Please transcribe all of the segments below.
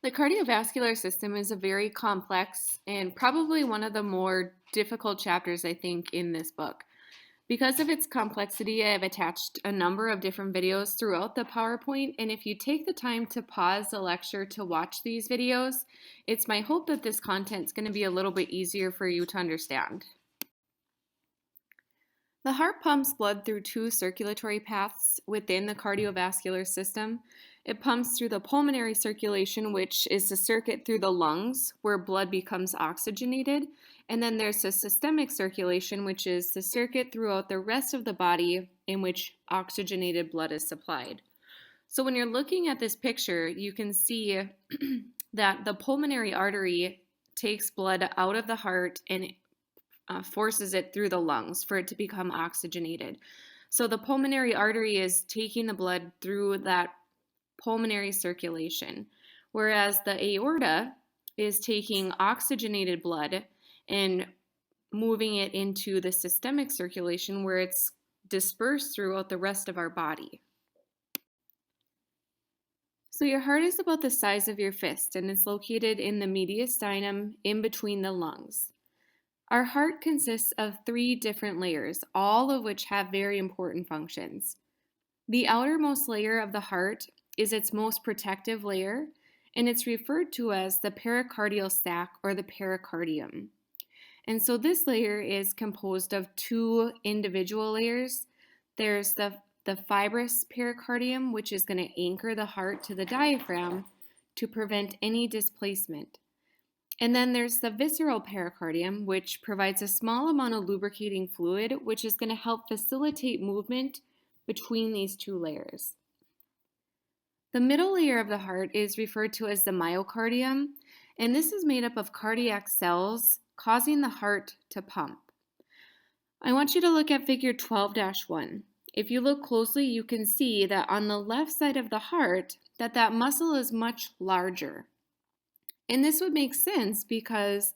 The cardiovascular system is a very complex and probably one of the more difficult chapters, I think, in this book. Because of its complexity, I have attached a number of different videos throughout the PowerPoint, and if you take the time to pause the lecture to watch these videos, it's my hope that this content is going to be a little bit easier for you to understand. The heart pumps blood through two circulatory paths within the cardiovascular system. It pumps through the pulmonary circulation, which is the circuit through the lungs where blood becomes oxygenated. And then there's the systemic circulation, which is the circuit throughout the rest of the body in which oxygenated blood is supplied. So when you're looking at this picture, you can see that the pulmonary artery takes blood out of the heart and forces it through the lungs for it to become oxygenated. So the pulmonary artery is taking the blood through that pulmonary circulation, whereas the aorta is taking oxygenated blood and moving it into the systemic circulation where it's dispersed throughout the rest of our body. So your heart is about the size of your fist and it's located in the mediastinum in between the lungs. Our heart consists of three different layers, all of which have very important functions. The outermost layer of the heart is its most protective layer, and it's referred to as the pericardial sac or the pericardium. And so this layer is composed of two individual layers. There's the fibrous pericardium, which is going to anchor the heart to the diaphragm to prevent any displacement. And then there's the visceral pericardium, which provides a small amount of lubricating fluid, which is going to help facilitate movement between these two layers. The middle layer of the heart is referred to as the myocardium, and this is made up of cardiac cells causing the heart to pump. I want you to look at figure 12-1. If you look closely, you can see that on the left side of the heart, that muscle is much larger. And this would make sense because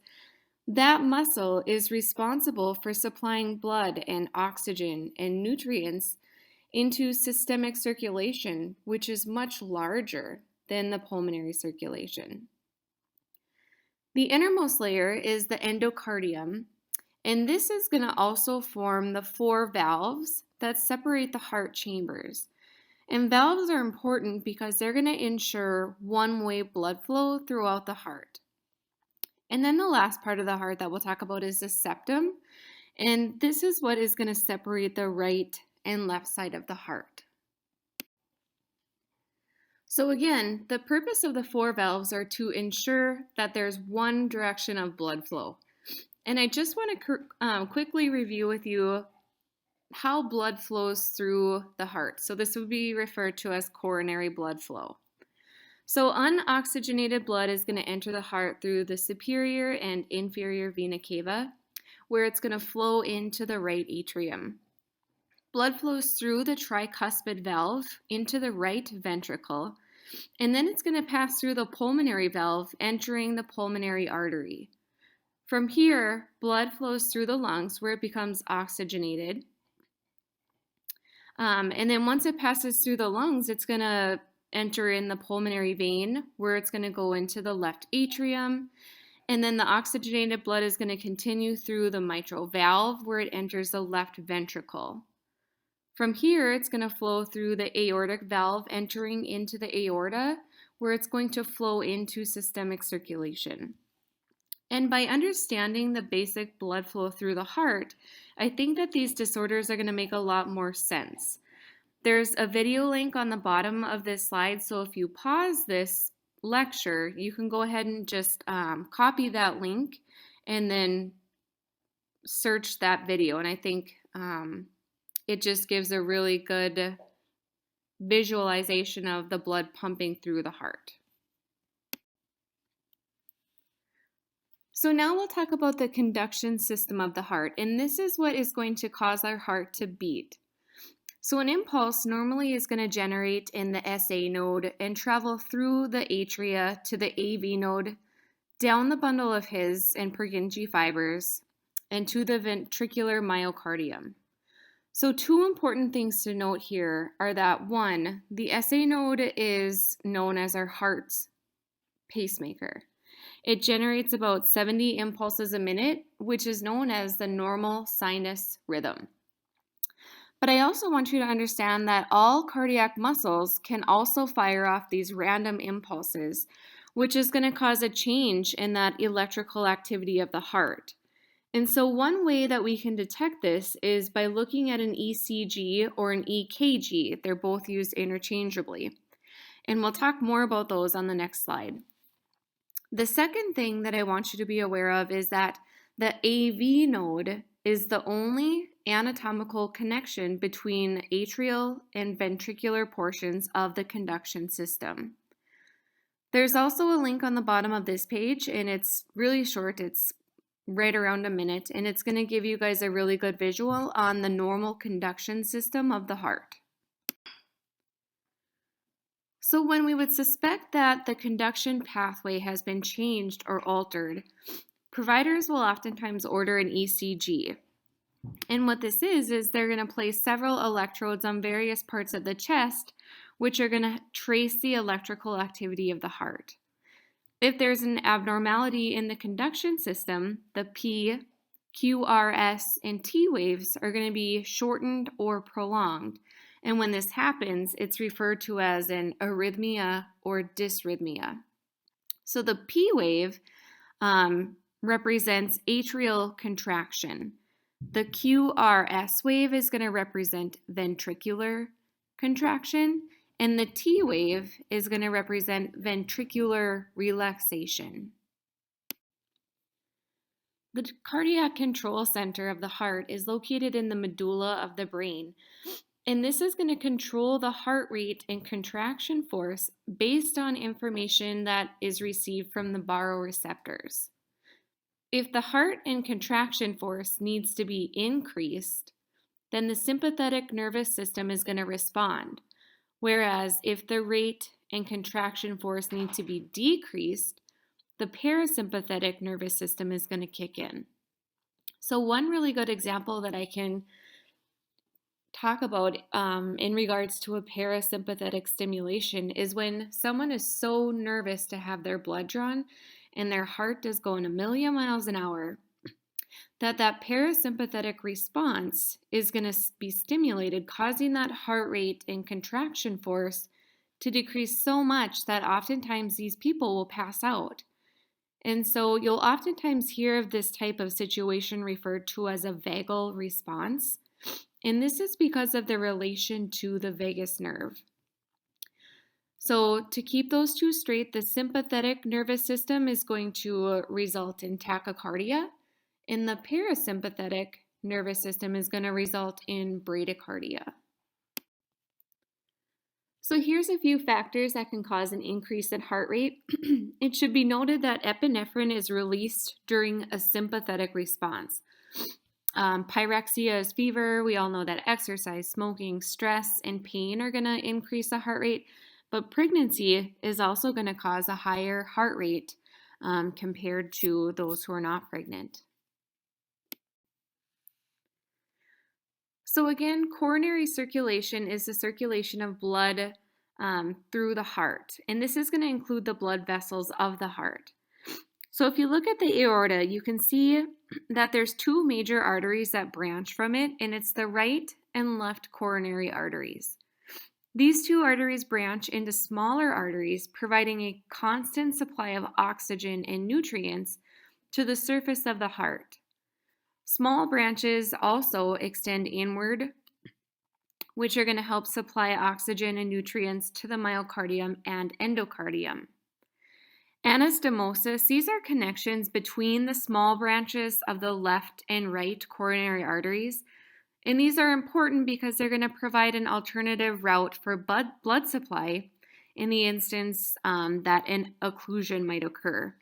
that muscle is responsible for supplying blood and oxygen and nutrients into systemic circulation, which is much larger than the pulmonary circulation. The innermost layer is the endocardium, and this is going to also form the four valves that separate the heart chambers. And valves are important because they're going to ensure one-way blood flow throughout the heart. And then the last part of the heart that we'll talk about is the septum. And this is what is going to separate the right and left side of the heart. So again, the purpose of the four valves are to ensure that there's one direction of blood flow. And I just want to quickly review with you how blood flows through the heart. So this would be referred to as coronary blood flow. So unoxygenated blood is going to enter the heart through the superior and inferior vena cava, where it's going to flow into the right atrium. Blood flows through the tricuspid valve into the right ventricle, and then it's going to pass through the pulmonary valve, entering the pulmonary artery. From here, blood flows through the lungs where it becomes oxygenated. And then once it passes through the lungs, it's going to enter in the pulmonary vein where it's going to go into the left atrium. And then the oxygenated blood is going to continue through the mitral valve where it enters the left ventricle. From here, it's going to flow through the aortic valve, entering into the aorta where it's going to flow into systemic circulation. And by understanding the basic blood flow through the heart, I think that these disorders are going to make a lot more sense. There's a video link on the bottom of this slide, so if you pause this lecture, you can go ahead and just copy that link and then search that video. And I think it just gives a really good visualization of the blood pumping through the heart. So now we'll talk about the conduction system of the heart, and this is what is going to cause our heart to beat. So an impulse normally is going to generate in the SA node and travel through the atria to the AV node, down the bundle of His and Purkinje fibers, and to the ventricular myocardium. So two important things to note here are that one, the SA node is known as our heart's pacemaker. It generates about 70 impulses a minute, which is known as the normal sinus rhythm. But I also want you to understand that all cardiac muscles can also fire off these random impulses, which is going to cause a change in that electrical activity of the heart. And so one way that we can detect this is by looking at an ECG or an EKG. They're both used interchangeably. And we'll talk more about those on the next slide. The second thing that I want you to be aware of is that the AV node is the only anatomical connection between atrial and ventricular portions of the conduction system. There's also a link on the bottom of this page, and it's really short. It's right around a minute, and it's going to give you guys a really good visual on the normal conduction system of the heart. So when we would suspect that the conduction pathway has been changed or altered, providers will oftentimes order an ECG. And what this is they're going to place several electrodes on various parts of the chest, which are going to trace the electrical activity of the heart. If there's an abnormality in the conduction system, the P, Q, R, S, and T waves are going to be shortened or prolonged. And when this happens, it's referred to as an arrhythmia or dysrhythmia. So the P wave represents atrial contraction. The QRS wave is going to represent ventricular contraction, and the T wave is going to represent ventricular relaxation. The cardiac control center of the heart is located in the medulla of the brain, and this is going to control the heart rate and contraction force based on information that is received from the baroreceptors. If the heart and contraction force needs to be increased, then the sympathetic nervous system is going to respond. Whereas if the rate and contraction force need to be decreased, the parasympathetic nervous system is going to kick in. So one really good example that I can talk about in regards to a parasympathetic stimulation is when someone is so nervous to have their blood drawn and their heart is going a million miles an hour, that parasympathetic response is going to be stimulated, causing that heart rate and contraction force to decrease so much that oftentimes these people will pass out. And so you'll oftentimes hear of this type of situation referred to as a vagal response. And this is because of the relation to the vagus nerve. So to keep those two straight, the sympathetic nervous system is going to result in tachycardia, and the parasympathetic nervous system is going to result in bradycardia. So here's a few factors that can cause an increase in heart rate. It should be noted that epinephrine is released during a sympathetic response. Pyrexia is fever. We all know that exercise, smoking, stress, and pain are going to increase the heart rate. But pregnancy is also going to cause a higher heart rate compared to those who are not pregnant. So again, coronary circulation is the circulation of blood through the heart. And this is going to include the blood vessels of the heart. So if you look at the aorta, you can see that there's two major arteries that branch from it, and it's the right and left coronary arteries. These two arteries branch into smaller arteries, providing a constant supply of oxygen and nutrients to the surface of the heart. Small branches also extend inward, which are going to help supply oxygen and nutrients to the myocardium and endocardium. Anastomosis, these are connections between the small branches of the left and right coronary arteries. And these are important because they're going to provide an alternative route for blood supply in the instance that an occlusion might occur.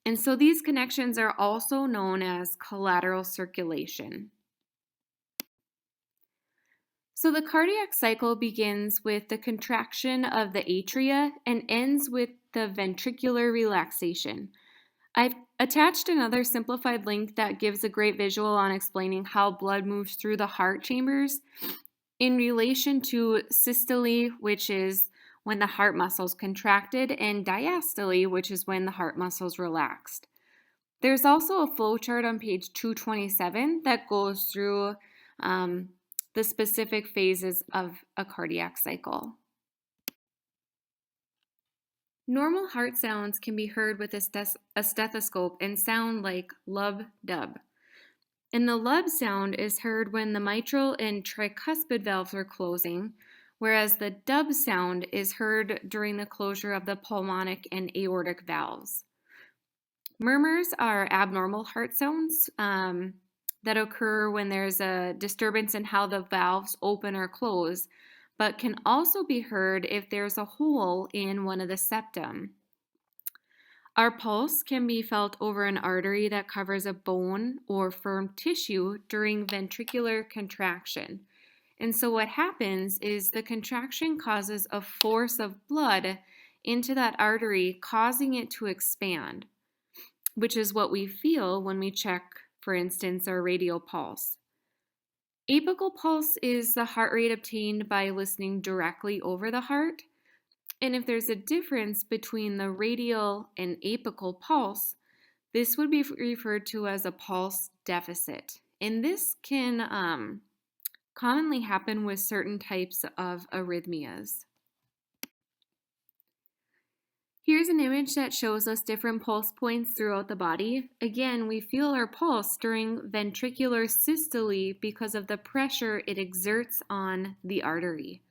And so these connections are also known as collateral circulation. So the cardiac cycle begins with the contraction of the atria and ends with the ventricular relaxation. I've attached another simplified link that gives a great visual on explaining how blood moves through the heart chambers in relation to systole, which is when the heart muscles contracted, and diastole, which is when the heart muscles relaxed. There's also a flow chart on page 227 that goes through the specific phases of a cardiac cycle. Normal heart sounds can be heard with a stethoscope and sound like lub-dub. And the lub sound is heard when the mitral and tricuspid valves are closing, whereas the dub sound is heard during the closure of the pulmonic and aortic valves. Murmurs are abnormal heart sounds that occur when there's a disturbance in how the valves open or close, but can also be heard if there's a hole in one of the septum. Our pulse can be felt over an artery that covers a bone or firm tissue during ventricular contraction. And so what happens is the contraction causes a force of blood into that artery, causing it to expand, which is what we feel when we check, for instance, our radial pulse. Apical pulse is the heart rate obtained by listening directly over the heart. And if there's a difference between the radial and apical pulse, this would be referred to as a pulse deficit. And this can commonly happen with certain types of arrhythmias. Here's an image that shows us different pulse points throughout the body. Again, we feel our pulse during ventricular systole because of the pressure it exerts on the artery.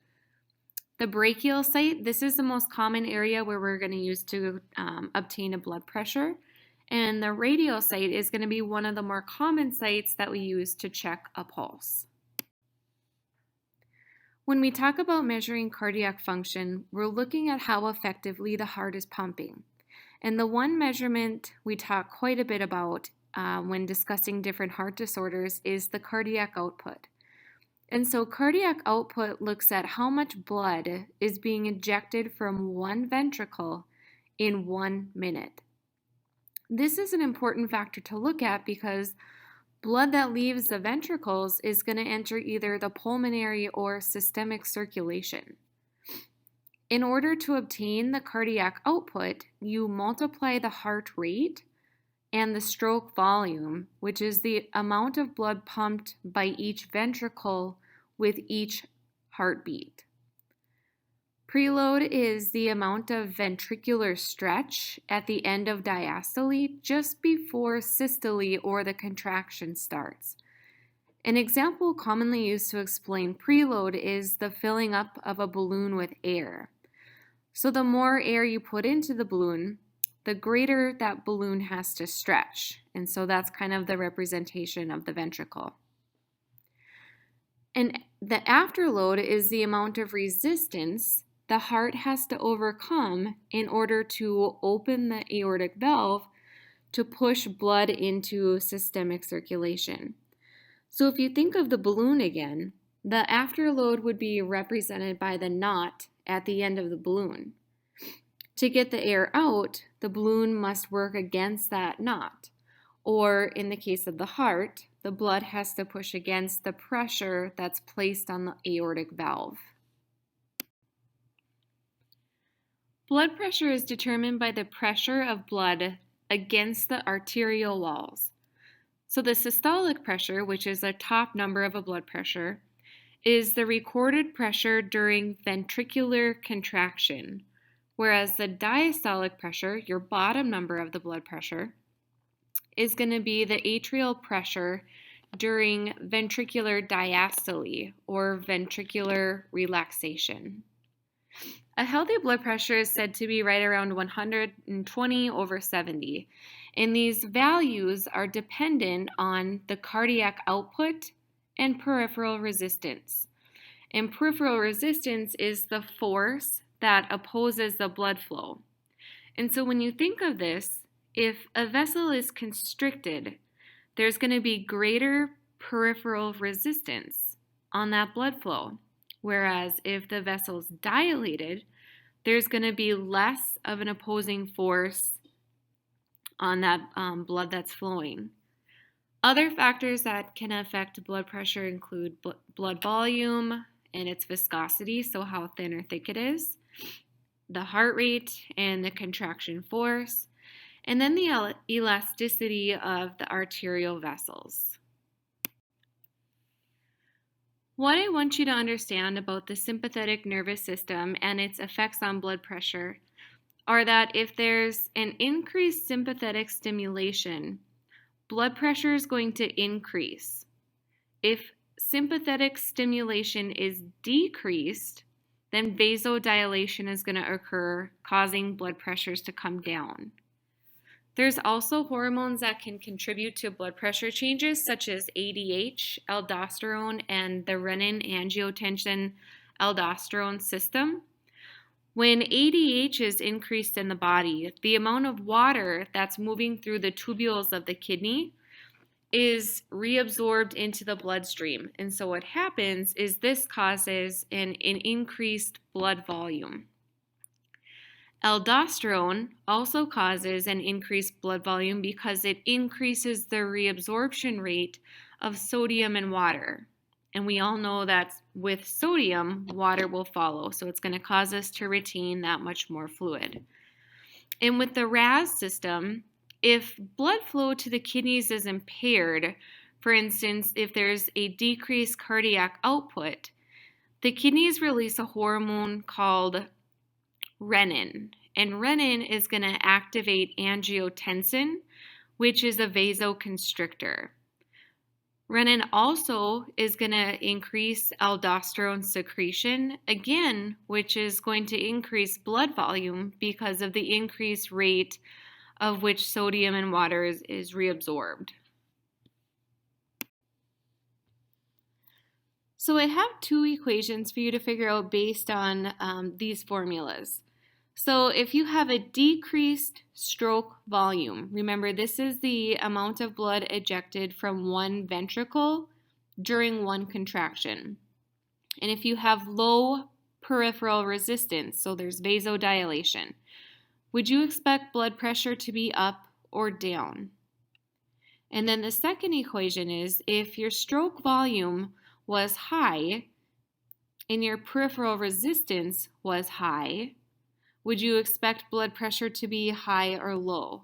The brachial site, this is the most common area where we're going to use to obtain a blood pressure. And the radial site is going to be one of the more common sites that we use to check a pulse. When we talk about measuring cardiac function, we're looking at how effectively the heart is pumping. And the one measurement we talk quite a bit about when discussing different heart disorders is the cardiac output. And so cardiac output looks at how much blood is being ejected from one ventricle in 1 minute. This is an important factor to look at because blood that leaves the ventricles is going to enter either the pulmonary or systemic circulation. In order to obtain the cardiac output, you multiply the heart rate and the stroke volume, which is the amount of blood pumped by each ventricle with each heartbeat. Preload is the amount of ventricular stretch at the end of diastole just before systole or the contraction starts. An example commonly used to explain preload is the filling up of a balloon with air. So the more air you put into the balloon, the greater that balloon has to stretch. And so that's kind of the representation of the ventricle. And the afterload is the amount of resistance the heart has to overcome in order to open the aortic valve to push blood into systemic circulation. So if you think of the balloon again, the afterload would be represented by the knot at the end of the balloon. To get the air out, the balloon must work against that knot. Or in the case of the heart, the blood has to push against the pressure that's placed on the aortic valve. Blood pressure is determined by the pressure of blood against the arterial walls. So the systolic pressure, which is the top number of a blood pressure, is the recorded pressure during ventricular contraction, whereas the diastolic pressure, your bottom number of the blood pressure, is going to be the atrial pressure during ventricular diastole or ventricular relaxation. A healthy blood pressure is said to be right around 120/70, and these values are dependent on the cardiac output and peripheral resistance. And peripheral resistance is the force that opposes the blood flow. And so when you think of this, if a vessel is constricted, there's going to be greater peripheral resistance on that blood flow. Whereas if the vessel's dilated, there's going to be less of an opposing force on that blood that's flowing. Other factors that can affect blood pressure include blood volume and its viscosity, so how thin or thick it is, the heart rate and the contraction force, and then the elasticity of the arterial vessels. What I want you to understand about the sympathetic nervous system and its effects on blood pressure are that if there's an increased sympathetic stimulation, blood pressure is going to increase. If sympathetic stimulation is decreased, then vasodilation is going to occur, causing blood pressures to come down. There's also hormones that can contribute to blood pressure changes, such as ADH, aldosterone, and the renin-angiotensin-aldosterone system. When ADH is increased in the body, the amount of water that's moving through the tubules of the kidney is reabsorbed into the bloodstream. And so what happens is this causes an increased blood volume. Aldosterone also causes an increased blood volume because it increases the reabsorption rate of sodium and water. And we all know that with sodium, water will follow. So it's going to cause us to retain that much more fluid. And with the RAS system, if blood flow to the kidneys is impaired, for instance, if there's a decreased cardiac output, the kidneys release a hormone called renin. And renin is going to activate angiotensin, which is a vasoconstrictor. Renin also is going to increase aldosterone secretion, again, which is going to increase blood volume because of the increased rate of which sodium and water is reabsorbed. So I have two equations for you to figure out based on these formulas. So if you have a decreased stroke volume, remember this is the amount of blood ejected from one ventricle during one contraction. And if you have low peripheral resistance, so there's vasodilation, would you expect blood pressure to be up or down? And then the second equation is if your stroke volume was high and your peripheral resistance was high, would you expect blood pressure to be high or low?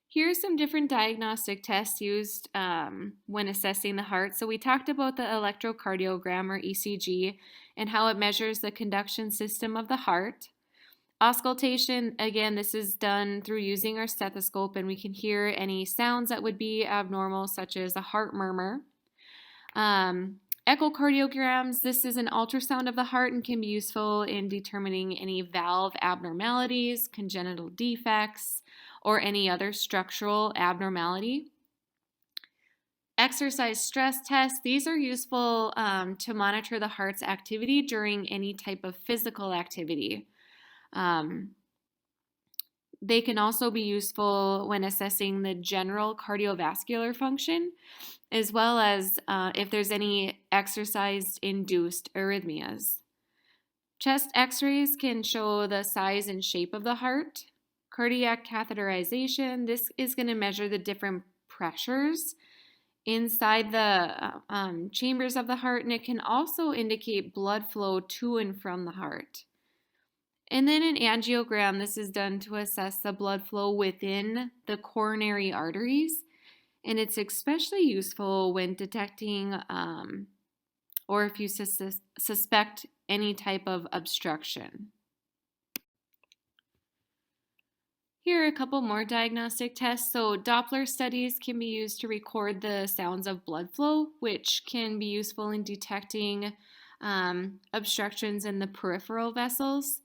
Here are some different diagnostic tests used when assessing the heart. So we talked about the electrocardiogram or ECG and how it measures the conduction system of the heart. Auscultation, again, this is done through using our stethoscope, and we can hear any sounds that would be abnormal, such as a heart murmur. Echocardiograms, this is an ultrasound of the heart and can be useful in determining any valve abnormalities, congenital defects, or any other structural abnormality. Exercise stress tests, these are useful to monitor the heart's activity during any type of physical activity. They can also be useful when assessing the general cardiovascular function, as well as if there's any exercise-induced arrhythmias. Chest x-rays can show the size and shape of the heart. Cardiac catheterization, this is going to measure the different pressures inside the chambers of the heart, and it can also indicate blood flow to and from the heart. And then an angiogram, this is done to assess the blood flow within the coronary arteries. And it's especially useful when detecting or if you suspect any type of obstruction. Here are a couple more diagnostic tests. So Doppler studies can be used to record the sounds of blood flow, which can be useful in detecting obstructions in the peripheral vessels.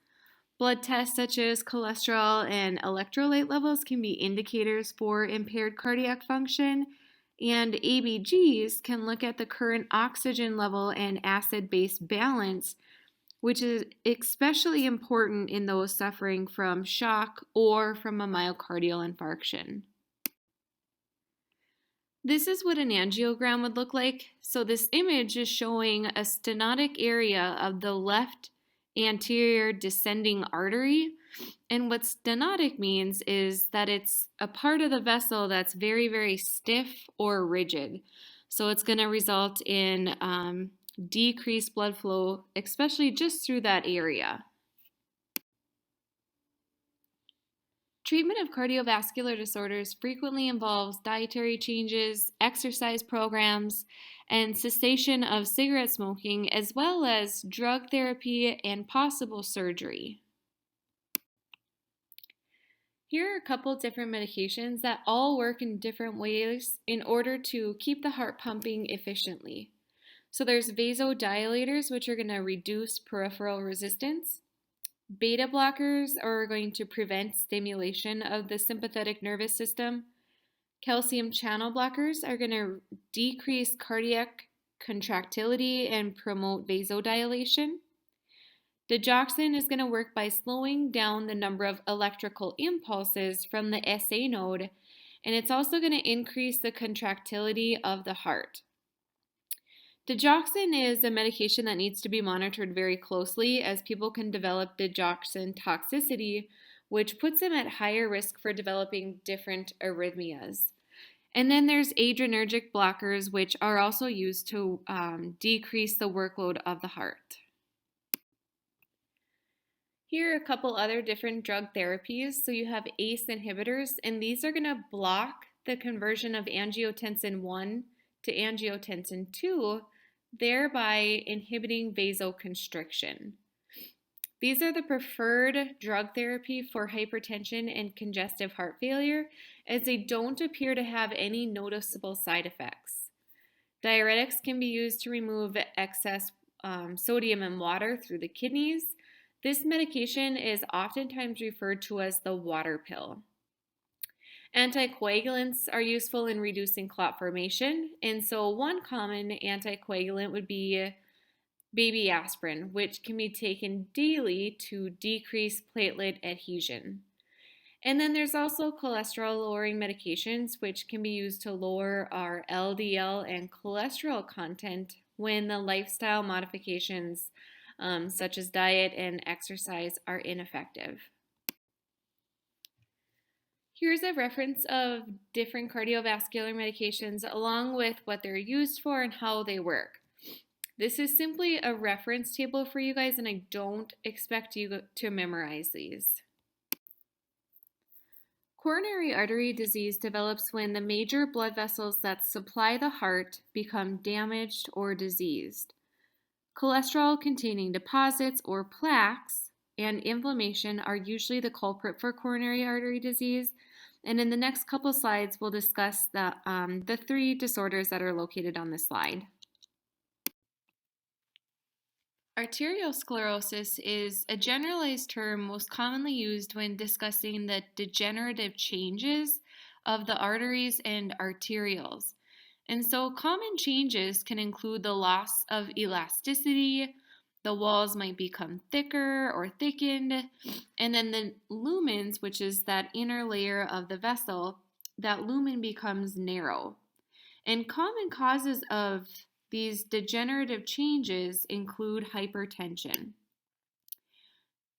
Blood tests such as cholesterol and electrolyte levels can be indicators for impaired cardiac function, and ABGs can look at the current oxygen level and acid-base balance, which is especially important in those suffering from shock or from a myocardial infarction. This is what an angiogram would look like. So this image is showing a stenotic area of the left anterior descending artery. And what stenotic means is that it's a part of the vessel that's very, very stiff or rigid. So it's going to result in decrease blood flow, especially just through that area. Treatment of cardiovascular disorders frequently involves dietary changes, exercise programs, and cessation of cigarette smoking, as well as drug therapy and possible surgery. Here are a couple different medications that all work in different ways in order to keep the heart pumping efficiently. So there's vasodilators, which are going to reduce peripheral resistance. Beta blockers are going to prevent stimulation of the sympathetic nervous system. Calcium channel blockers are going to decrease cardiac contractility and promote vasodilation. Digoxin is going to work by slowing down the number of electrical impulses from the SA node, and it's also going to increase the contractility of the heart. Digoxin is a medication that needs to be monitored very closely as people can develop digoxin toxicity, which puts them at higher risk for developing different arrhythmias. And then there's adrenergic blockers, which are also used to decrease the workload of the heart. Here are a couple other different drug therapies. So you have ACE inhibitors, and these are going to block the conversion of angiotensin 1 to angiotensin 2, thereby inhibiting vasoconstriction. These are the preferred drug therapy for hypertension and congestive heart failure, as they don't appear to have any noticeable side effects. Diuretics can be used to remove excess sodium and water through the kidneys. This medication is oftentimes referred to as the water pill. Anticoagulants are useful in reducing clot formation, and so one common anticoagulant would be baby aspirin, which can be taken daily to decrease platelet adhesion. And then there's also cholesterol-lowering medications, which can be used to lower our LDL and cholesterol content when the lifestyle modifications such as diet and exercise are ineffective. Here's a reference of different cardiovascular medications along with what they're used for and how they work. This is simply a reference table for you guys, and I don't expect you to memorize these. Coronary artery disease develops when the major blood vessels that supply the heart become damaged or diseased. Cholesterol-containing deposits or plaques and inflammation are usually the culprit for coronary artery disease. And in the next couple slides, we'll discuss the three disorders that are located on this slide. Arteriosclerosis is a generalized term most commonly used when discussing the degenerative changes of the arteries and arterioles. And so common changes can include the loss of elasticity, the walls might become thicker or thickened, and then the lumens, which is that inner layer of the vessel, that lumen becomes narrow. And common causes of these degenerative changes include hypertension.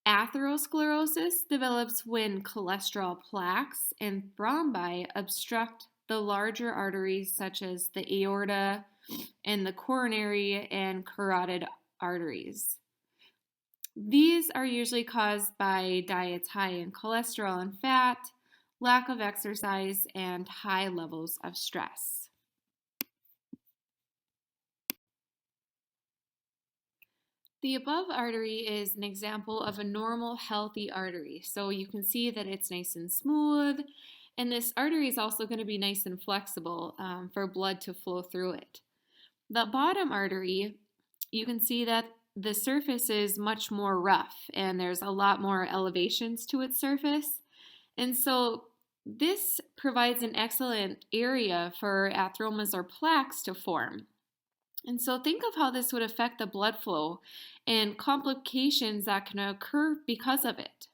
Atherosclerosis develops when cholesterol plaques and thrombi obstruct the larger arteries such as the aorta and the coronary and carotid arteries. These are usually caused by diets high in cholesterol and fat, lack of exercise, and high levels of stress. The above artery is an example of a normal, healthy artery. So you can see that it's nice and smooth, and this artery is also going to be nice and flexible for blood to flow through it. The bottom artery, you can see that the surface is much more rough, and there's a lot more elevations to its surface. And so this provides an excellent area for atheromas or plaques to form. And so think of how this would affect the blood flow and complications that can occur because of it.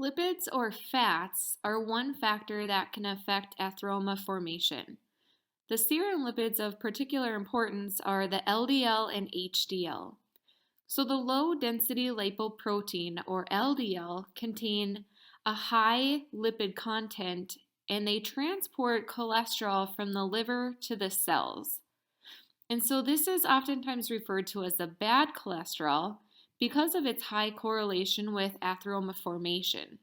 Lipids or fats are one factor that can affect atheroma formation. The serum lipids of particular importance are the LDL and HDL. So the low density lipoprotein or LDL contain a high lipid content and they transport cholesterol from the liver to the cells. And so this is oftentimes referred to as the bad cholesterol because of its high correlation with atheroma formation.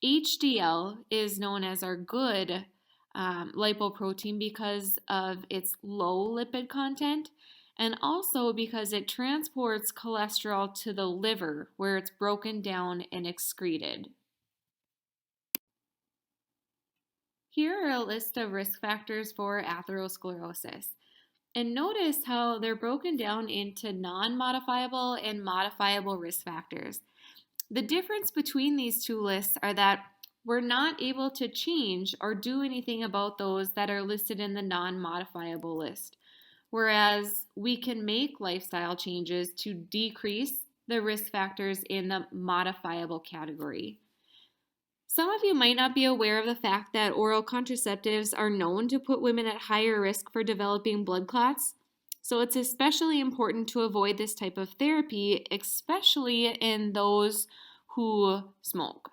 HDL is known as our good lipoprotein because of its low lipid content and also because it transports cholesterol to the liver where it's broken down and excreted. Here are a list of risk factors for atherosclerosis. And notice how they're broken down into non-modifiable and modifiable risk factors. The difference between these two lists are that we're not able to change or do anything about those that are listed in the non-modifiable list, whereas we can make lifestyle changes to decrease the risk factors in the modifiable category. Some of you might not be aware of the fact that oral contraceptives are known to put women at higher risk for developing blood clots. So it's especially important to avoid this type of therapy, especially in those who smoke.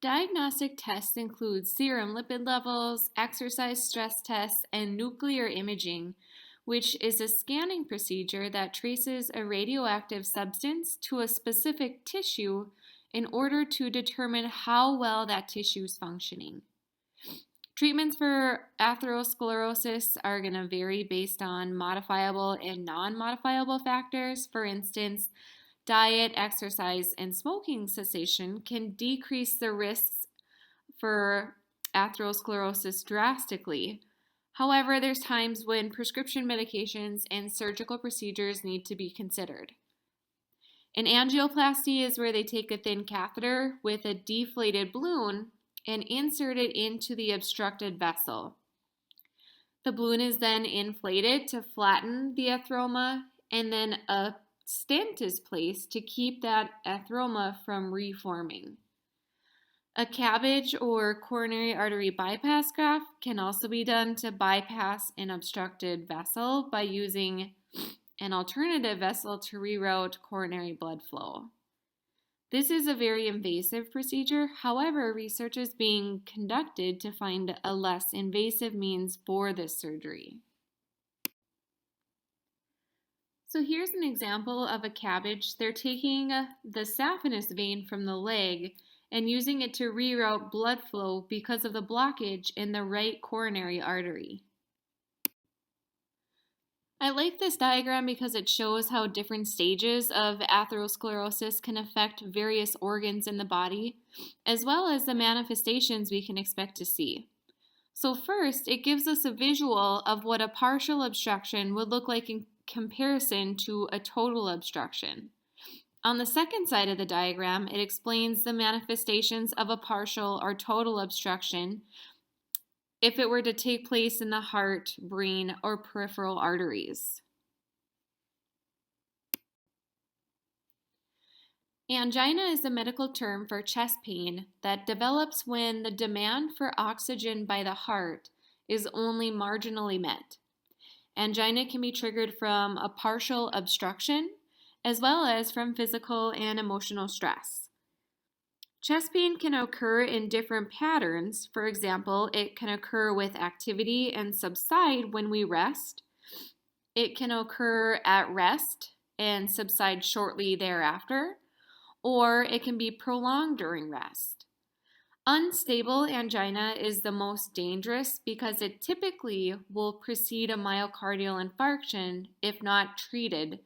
Diagnostic tests include serum lipid levels, exercise stress tests, and nuclear imaging, which is a scanning procedure that traces a radioactive substance to a specific tissue in order to determine how well that tissue is functioning. Treatments for atherosclerosis are going to vary based on modifiable and non-modifiable factors. For instance, diet, exercise, and smoking cessation can decrease the risks for atherosclerosis drastically. However, there's times when prescription medications and surgical procedures need to be considered. An angioplasty is where they take a thin catheter with a deflated balloon and insert it into the obstructed vessel. The balloon is then inflated to flatten the atheroma, and then a stent is placed to keep that atheroma from reforming. A CABG or coronary artery bypass graft can also be done to bypass an obstructed vessel by using an alternative vessel to reroute coronary blood flow. This is a very invasive procedure. However, research is being conducted to find a less invasive means for this surgery. So here's an example of a CABG. They're taking the saphenous vein from the leg and using it to reroute blood flow because of the blockage in the right coronary artery. I like this diagram because it shows how different stages of atherosclerosis can affect various organs in the body, as well as the manifestations we can expect to see. So first, it gives us a visual of what a partial obstruction would look like in comparison to a total obstruction. On the second side of the diagram, it explains the manifestations of a partial or total obstruction if it were to take place in the heart, brain, or peripheral arteries. Angina is a medical term for chest pain that develops when the demand for oxygen by the heart is only marginally met. Angina can be triggered from a partial obstruction as well as from physical and emotional stress. Chest pain can occur in different patterns. For example, it can occur with activity and subside when we rest. It can occur at rest and subside shortly thereafter, or it can be prolonged during rest. Unstable angina is the most dangerous because it typically will precede a myocardial infarction if not treated.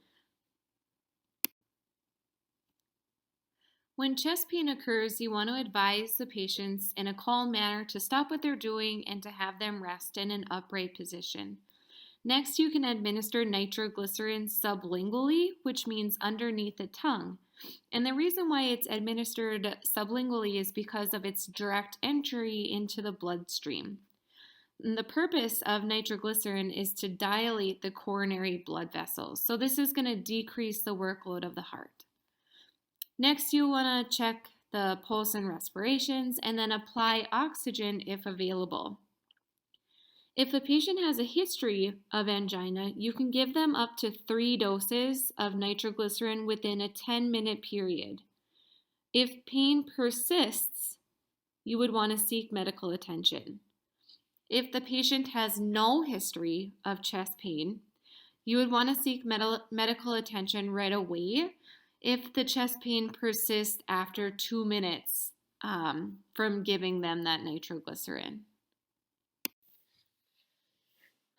When chest pain occurs, you want to advise the patients in a calm manner to stop what they're doing and to have them rest in an upright position. Next, you can administer nitroglycerin sublingually, which means underneath the tongue. And the reason why it's administered sublingually is because of its direct entry into the bloodstream. And the purpose of nitroglycerin is to dilate the coronary blood vessels. So this is going to decrease the workload of the heart. Next, you want to check the pulse and respirations and then apply oxygen if available. If the patient has a history of angina, you can give them up to 3 doses of nitroglycerin within a 10-minute period. If pain persists, you would want to seek medical attention. If the patient has no history of chest pain, you would want to seek medical attention right away if the chest pain persists after 2 minutes from giving them that nitroglycerin.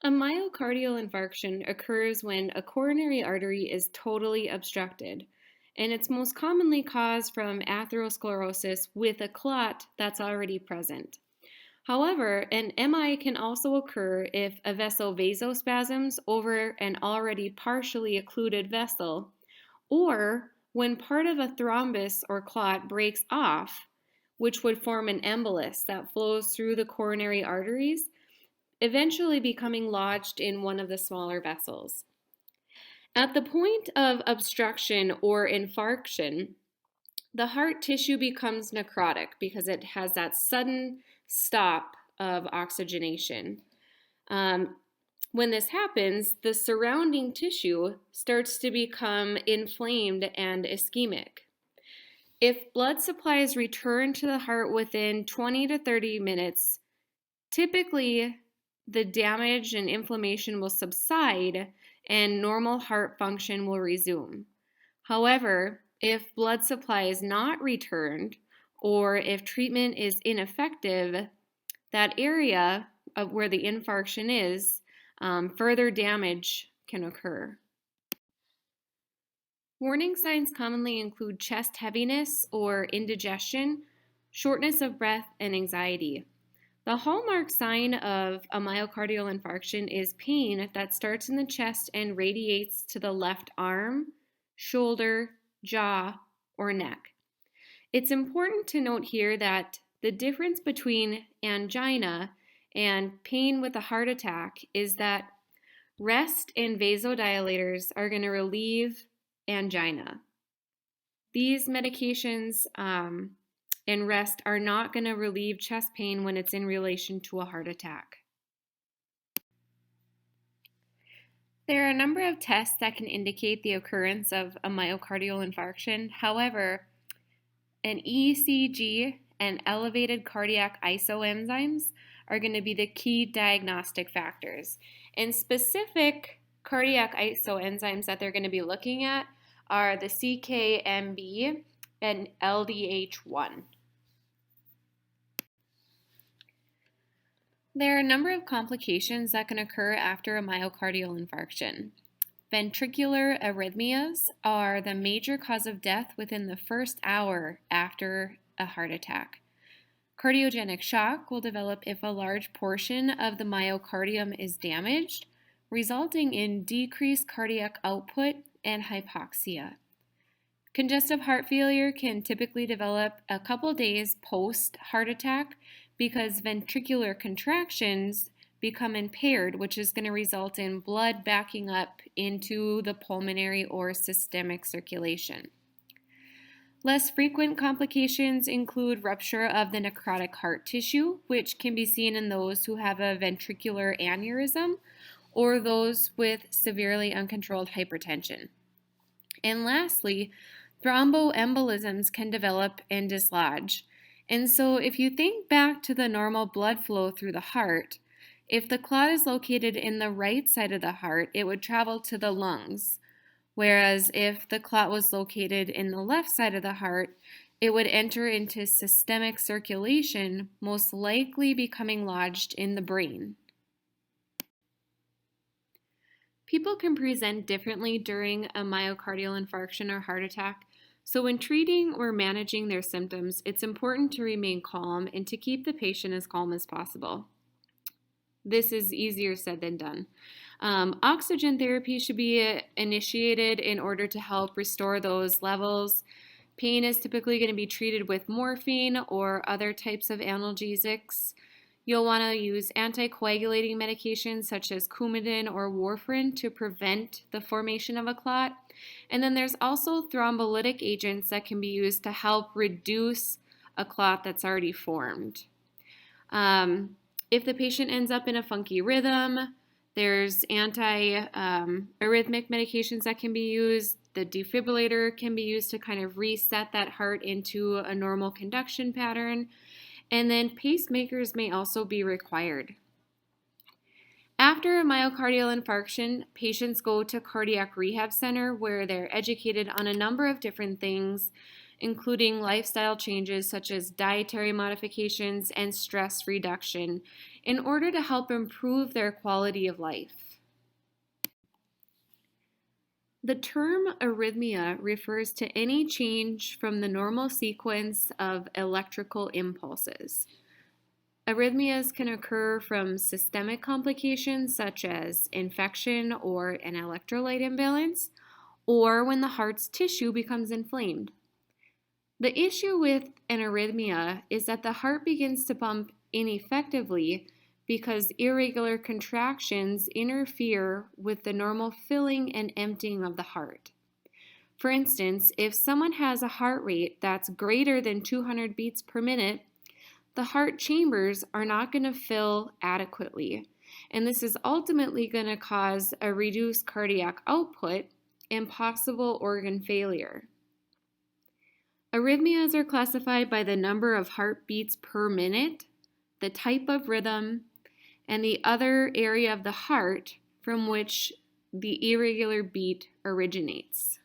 A myocardial infarction occurs when a coronary artery is totally obstructed, and it's most commonly caused from atherosclerosis with a clot that's already present. However, an MI can also occur if a vessel vasospasms over an already partially occluded vessel, or when part of a thrombus or clot breaks off, which would form an embolus that flows through the coronary arteries, eventually becoming lodged in one of the smaller vessels. At the point of obstruction or infarction, the heart tissue becomes necrotic because it has that sudden stop of oxygenation. When this happens, the surrounding tissue starts to become inflamed and ischemic. If blood supplies return to the heart within 20 to 30 minutes, typically the damage and inflammation will subside and normal heart function will resume. However, if blood supply is not returned or if treatment is ineffective, that area of where the infarction is, further damage can occur. Warning signs commonly include chest heaviness or indigestion, shortness of breath, and anxiety. The hallmark sign of a myocardial infarction is pain that starts in the chest and radiates to the left arm, shoulder, jaw, or neck. It's important to note here that the difference between angina and pain with a heart attack is that rest and vasodilators are going to relieve angina. These medications and rest are not going to relieve chest pain when it's in relation to a heart attack. There are a number of tests that can indicate the occurrence of a myocardial infarction. However, an ECG and elevated cardiac isoenzymes are going to be the key diagnostic factors. And specific cardiac isoenzymes that they're going to be looking at are the CKMB and LDH1. There are a number of complications that can occur after a myocardial infarction. Ventricular arrhythmias are the major cause of death within the first hour after a heart attack. Cardiogenic shock will develop if a large portion of the myocardium is damaged, resulting in decreased cardiac output and hypoxia. Congestive heart failure can typically develop a couple days post-heart attack because ventricular contractions become impaired, which is going to result in blood backing up into the pulmonary or systemic circulation. Less frequent complications include rupture of the necrotic heart tissue, which can be seen in those who have a ventricular aneurysm or those with severely uncontrolled hypertension. And lastly, thromboembolisms can develop and dislodge. And so if you think back to the normal blood flow through the heart, if the clot is located in the right side of the heart, it would travel to the lungs. Whereas if the clot was located in the left side of the heart, it would enter into systemic circulation, most likely becoming lodged in the brain. People can present differently during a myocardial infarction or heart attack, so when treating or managing their symptoms, it's important to remain calm and to keep the patient as calm as possible. This is easier said than done. Oxygen therapy should be initiated in order to help restore those levels. Pain is typically going to be treated with morphine or other types of analgesics. You'll want to use anticoagulating medications such as Coumadin or warfarin to prevent the formation of a clot. And then there's also thrombolytic agents that can be used to help reduce a clot that's already formed. If the patient ends up in a funky rhythm, There's anti-arrhythmic medications that can be used. The defibrillator can be used to kind of reset that heart into a normal conduction pattern. And then pacemakers may also be required. After a myocardial infarction, patients go to cardiac rehab center where they're educated on a number of different things, including lifestyle changes such as dietary modifications and stress reduction, in order to help improve their quality of life. The term arrhythmia refers to any change from the normal sequence of electrical impulses. Arrhythmias can occur from systemic complications such as infection or an electrolyte imbalance, or when the heart's tissue becomes inflamed. The issue with an arrhythmia is that the heart begins to pump ineffectively because irregular contractions interfere with the normal filling and emptying of the heart. For instance, if someone has a heart rate that's greater than 200 beats per minute, the heart chambers are not going to fill adequately, and this is ultimately going to cause a reduced cardiac output and possible organ failure. Arrhythmias are classified by the number of heartbeats per minute, the type of rhythm, and the other area of the heart from which the irregular beat originates.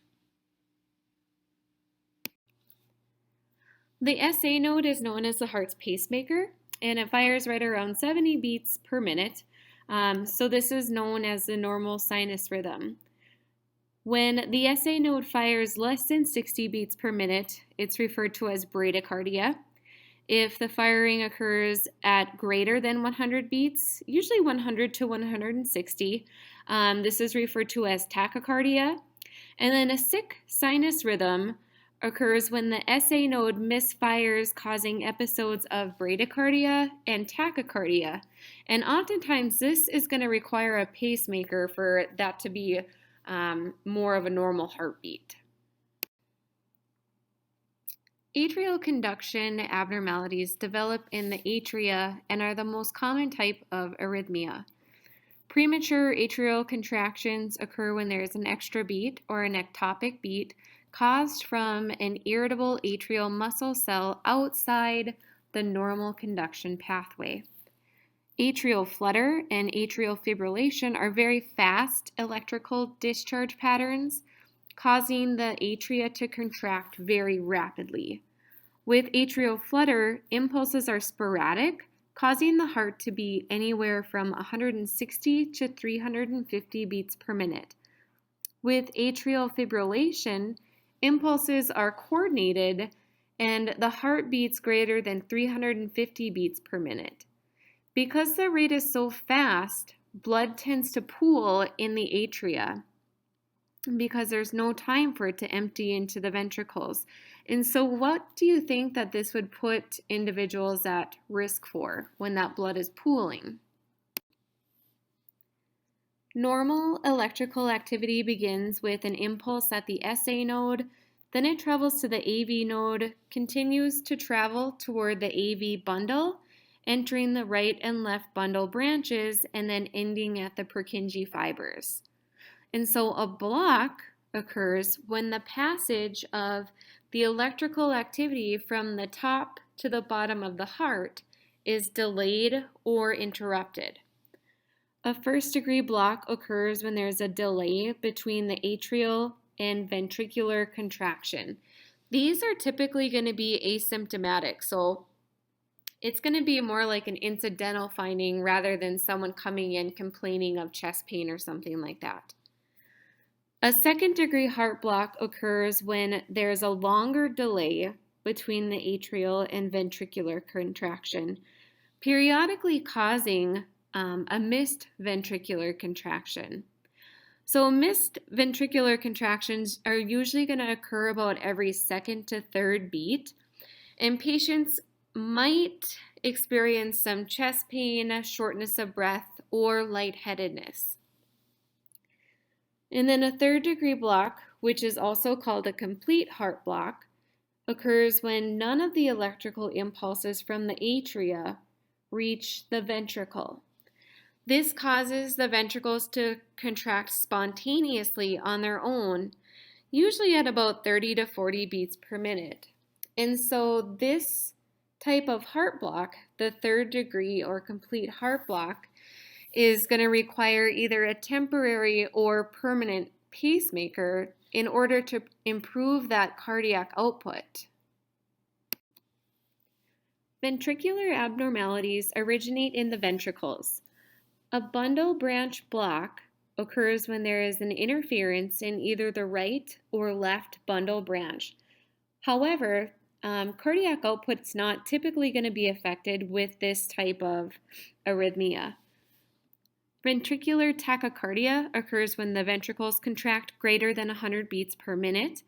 The SA node is known as the heart's pacemaker, and it fires right around 70 beats per minute. So this is known as the normal sinus rhythm. When the SA node fires less than 60 beats per minute, it's referred to as bradycardia. If the firing occurs at greater than 100 beats, usually 100 to 160, this is referred to as tachycardia. And then a sick sinus rhythm occurs when the SA node misfires, causing episodes of bradycardia and tachycardia. And oftentimes this is going to require a pacemaker for that to be more of a normal heartbeat. Atrial conduction abnormalities develop in the atria and are the most common type of arrhythmia. Premature atrial contractions occur when there is an extra beat or an ectopic beat caused from an irritable atrial muscle cell outside the normal conduction pathway. Atrial flutter and atrial fibrillation are very fast electrical discharge patterns, causing the atria to contract very rapidly. With atrial flutter, impulses are sporadic, causing the heart to be anywhere from 160 to 350 beats per minute. With atrial fibrillation, impulses are coordinated and the heart beats greater than 350 beats per minute. Because the rate is so fast, blood tends to pool in the atria because there's no time for it to empty into the ventricles. And so what do you think that this would put individuals at risk for when that blood is pooling? Normal electrical activity begins with an impulse at the SA node, then it travels to the AV node, continues to travel toward the AV bundle, entering the right and left bundle branches, and then ending at the Purkinje fibers. And so a block occurs when the passage of the electrical activity from the top to the bottom of the heart is delayed or interrupted. A first-degree block occurs when there's a delay between the atrial and ventricular contraction. These are typically going to be asymptomatic, so it's going to be more like an incidental finding rather than someone coming in complaining of chest pain or something like that. A second-degree heart block occurs when there's a longer delay between the atrial and ventricular contraction, periodically causing a missed ventricular contraction. So missed ventricular contractions are usually going to occur about every second to third beat, and patients might experience some chest pain, shortness of breath, or lightheadedness. And then a third-degree block, which is also called a complete heart block, occurs when none of the electrical impulses from the atria reach the ventricle. This causes the ventricles to contract spontaneously on their own, usually at about 30 to 40 beats per minute. And so this type of heart block, the third degree or complete heart block, is going to require either a temporary or permanent pacemaker in order to improve that cardiac output. Ventricular abnormalities originate in the ventricles. A bundle branch block occurs when there is an interference in either the right or left bundle branch. However, cardiac output is not typically going to be affected with this type of arrhythmia. Ventricular tachycardia occurs when the ventricles contract greater than 100 beats per minute.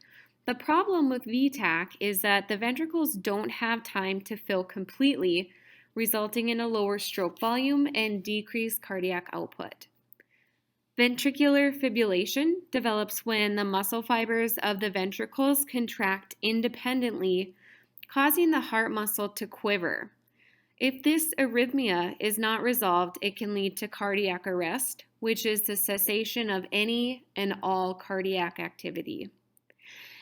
The problem with VTAC is that the ventricles don't have time to fill completely, resulting in a lower stroke volume and decreased cardiac output. Ventricular fibrillation develops when the muscle fibers of the ventricles contract independently, causing the heart muscle to quiver. If this arrhythmia is not resolved, it can lead to cardiac arrest, which is the cessation of any and all cardiac activity.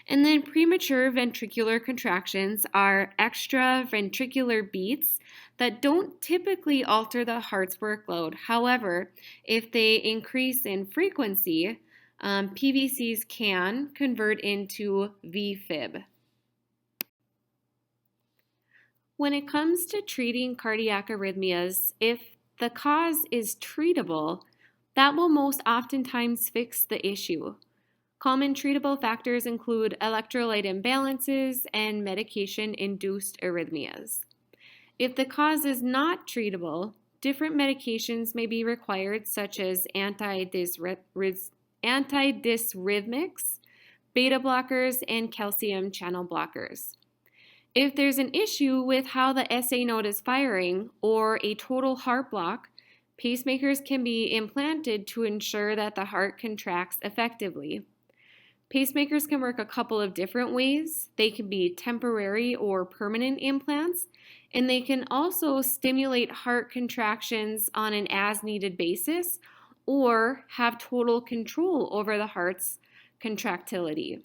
And then premature ventricular contractions are extraventricular beats that don't typically alter the heart's workload. However, if they increase in frequency, PVCs can convert into VFib. When it comes to treating cardiac arrhythmias, if the cause is treatable, that will most oftentimes fix the issue. Common treatable factors include electrolyte imbalances and medication-induced arrhythmias. If the cause is not treatable, different medications may be required, such as antidysrhythmics, beta blockers, and calcium channel blockers. If there's an issue with how the SA node is firing or a total heart block, pacemakers can be implanted to ensure that the heart contracts effectively. Pacemakers can work a couple of different ways. They can be temporary or permanent implants, and they can also stimulate heart contractions on an as-needed basis or have total control over the heart's contractility.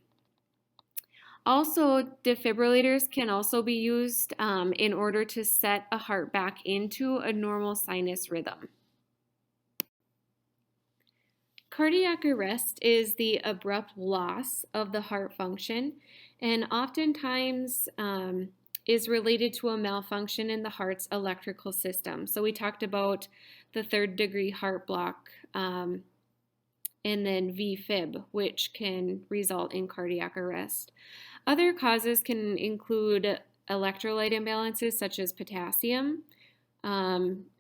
Also, defibrillators can also be used in order to set a heart back into a normal sinus rhythm. Cardiac arrest is the abrupt loss of the heart function and oftentimes is related to a malfunction in the heart's electrical system. So we talked about the third degree heart block and then VFib, which can result in cardiac arrest. Other causes can include electrolyte imbalances such as potassium,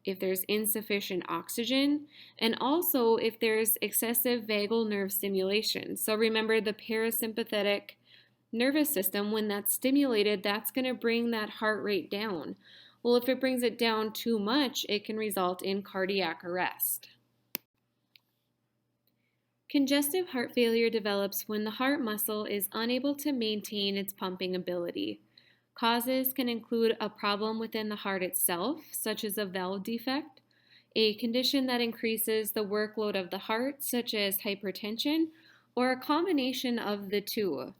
if there's insufficient oxygen, and also if there's excessive vagal nerve stimulation. So remember, the parasympathetic nervous system, when that's stimulated, that's going to bring that heart rate down. Well, if it brings it down too much, it can result in cardiac arrest. Congestive heart failure develops when the heart muscle is unable to maintain its pumping ability. Causes can include a problem within the heart itself, such as a valve defect, a condition that increases the workload of the heart, such as hypertension, or a combination of the two.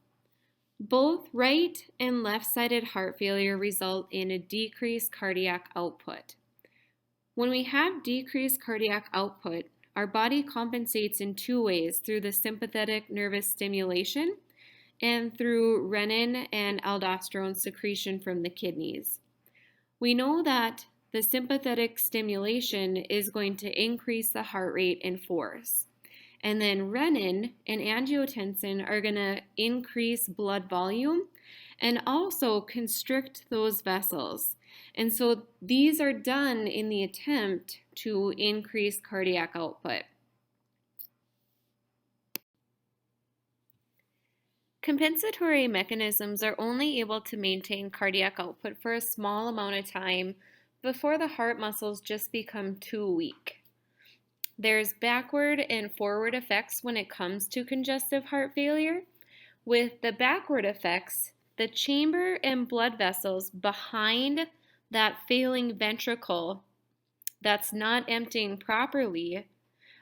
Both right and left-sided heart failure result in a decreased cardiac output. When we have decreased cardiac output, our body compensates in two ways: through the sympathetic nervous stimulation and through renin and aldosterone secretion from the kidneys. We know that the sympathetic stimulation is going to increase the heart rate and force. And then renin and angiotensin are going to increase blood volume and also constrict those vessels. And so these are done in the attempt to increase cardiac output. Compensatory mechanisms are only able to maintain cardiac output for a small amount of time before the heart muscles just become too weak. There's backward and forward effects when it comes to congestive heart failure. With the backward effects, the chamber and blood vessels behind that failing ventricle, that's not emptying properly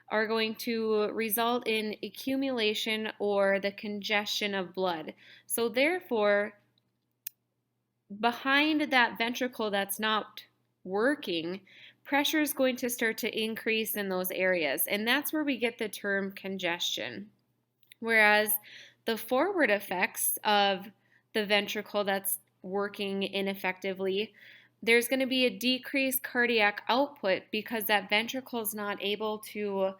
are going to result in accumulation or the congestion of blood. So therefore, behind that ventricle that's not working, pressure is going to start to increase in those areas. And that's where we get the term congestion. Whereas the forward effects of the ventricle that's working ineffectively, there's going to be a decreased cardiac output because that ventricle is not able to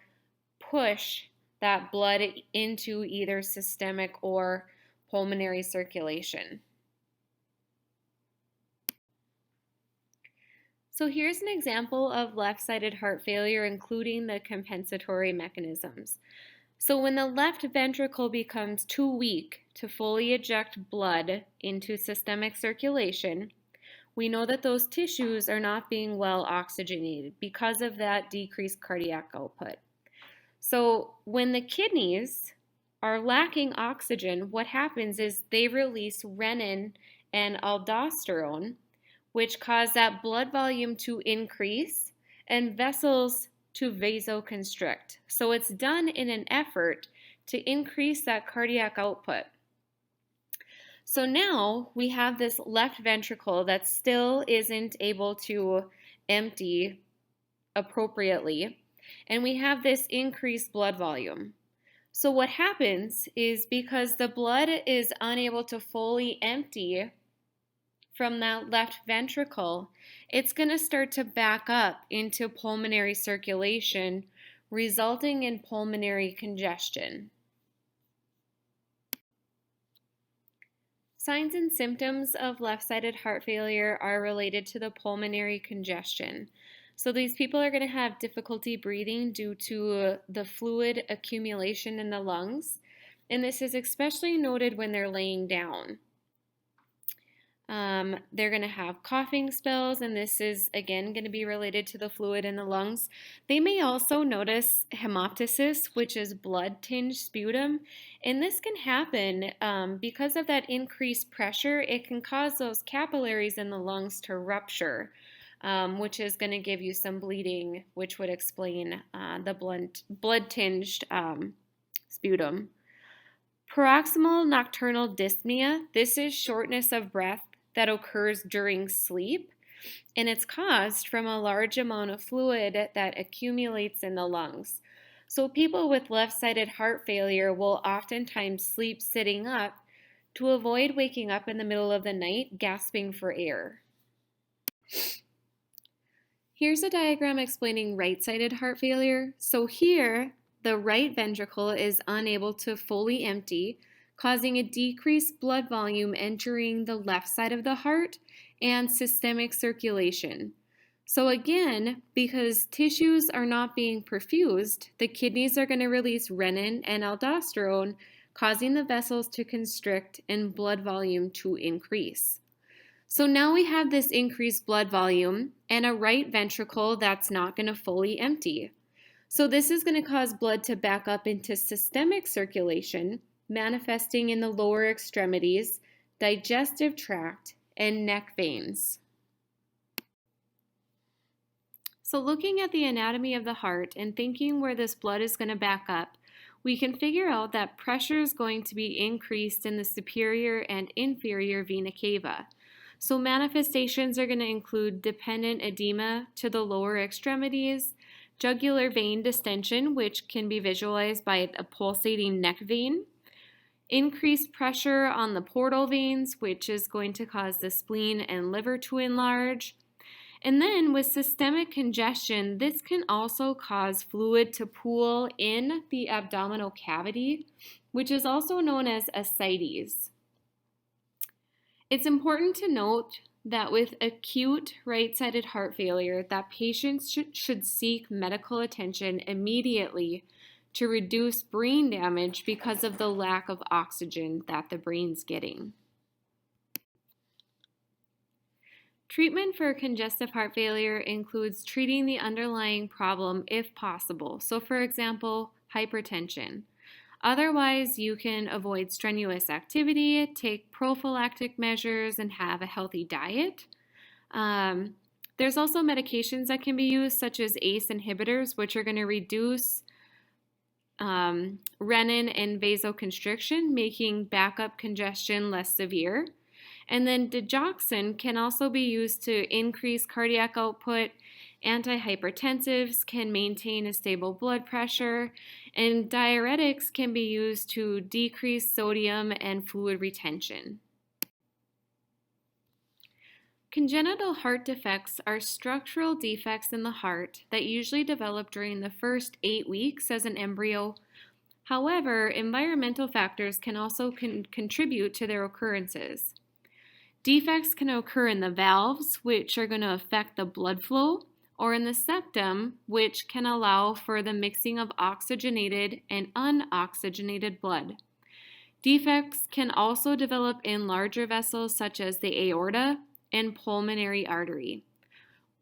push that blood into either systemic or pulmonary circulation. So here's an example of left-sided heart failure, including the compensatory mechanisms. So when the left ventricle becomes too weak to fully eject blood into systemic circulation, we know that those tissues are not being well oxygenated because of that decreased cardiac output. So when the kidneys are lacking oxygen, what happens is they release renin and aldosterone, which cause that blood volume to increase and vessels to vasoconstrict. So it's done in an effort to increase that cardiac output. So now we have this left ventricle that still isn't able to empty appropriately, and we have this increased blood volume. So what happens is because the blood is unable to fully empty from that left ventricle, it's going to start to back up into pulmonary circulation, resulting in pulmonary congestion. Signs and symptoms of left-sided heart failure are related to the pulmonary congestion. So these people are going to have difficulty breathing due to the fluid accumulation in the lungs, and this is especially noted when they're laying down. They're going to have coughing spells, and this is again going to be related to the fluid in the lungs. They may also notice hemoptysis, which is blood-tinged sputum, and this can happen because of that increased pressure. It can cause those capillaries in the lungs to rupture, which is going to give you some bleeding, which would explain the blood-tinged sputum. Paroxysmal nocturnal dyspnea, this is shortness of breath that occurs during sleep, and it's caused from a large amount of fluid that accumulates in the lungs. So people with left-sided heart failure will oftentimes sleep sitting up to avoid waking up in the middle of the night gasping for air. Here's a diagram explaining right-sided heart failure. So here, the right ventricle is unable to fully empty, causing a decreased blood volume entering the left side of the heart and systemic circulation. So again, because tissues are not being perfused, the kidneys are going to release renin and aldosterone, causing the vessels to constrict and blood volume to increase. So now we have this increased blood volume and a right ventricle that's not going to fully empty. So this is going to cause blood to back up into systemic circulation, manifesting in the lower extremities, digestive tract, and neck veins. So looking at the anatomy of the heart and thinking where this blood is going to back up, we can figure out that pressure is going to be increased in the superior and inferior vena cava. So manifestations are going to include dependent edema to the lower extremities, jugular vein distension, which can be visualized by a pulsating neck vein, increased pressure on the portal veins, which is going to cause the spleen and liver to enlarge. And then with systemic congestion, this can also cause fluid to pool in the abdominal cavity, which is also known as ascites. It's important to note that with acute right-sided heart failure, that patients should seek medical attention immediately to reduce brain damage because of the lack of oxygen that the brain's getting. Treatment for congestive heart failure includes treating the underlying problem if possible. So for example, hypertension. Otherwise, you can avoid strenuous activity, take prophylactic measures, and have a healthy diet. There's also medications that can be used, such as ACE inhibitors, which are going to reduce renin and vasoconstriction, making backup congestion less severe. And then digoxin can also be used to increase cardiac output. Antihypertensives can maintain a stable blood pressure, and diuretics can be used to decrease sodium and fluid retention. Congenital heart defects are structural defects in the heart that usually develop during the first 8 weeks as an embryo. However, environmental factors can also contribute to their occurrences. Defects can occur in the valves, which are going to affect the blood flow, or in the septum, which can allow for the mixing of oxygenated and unoxygenated blood. Defects can also develop in larger vessels such as the aorta and pulmonary artery.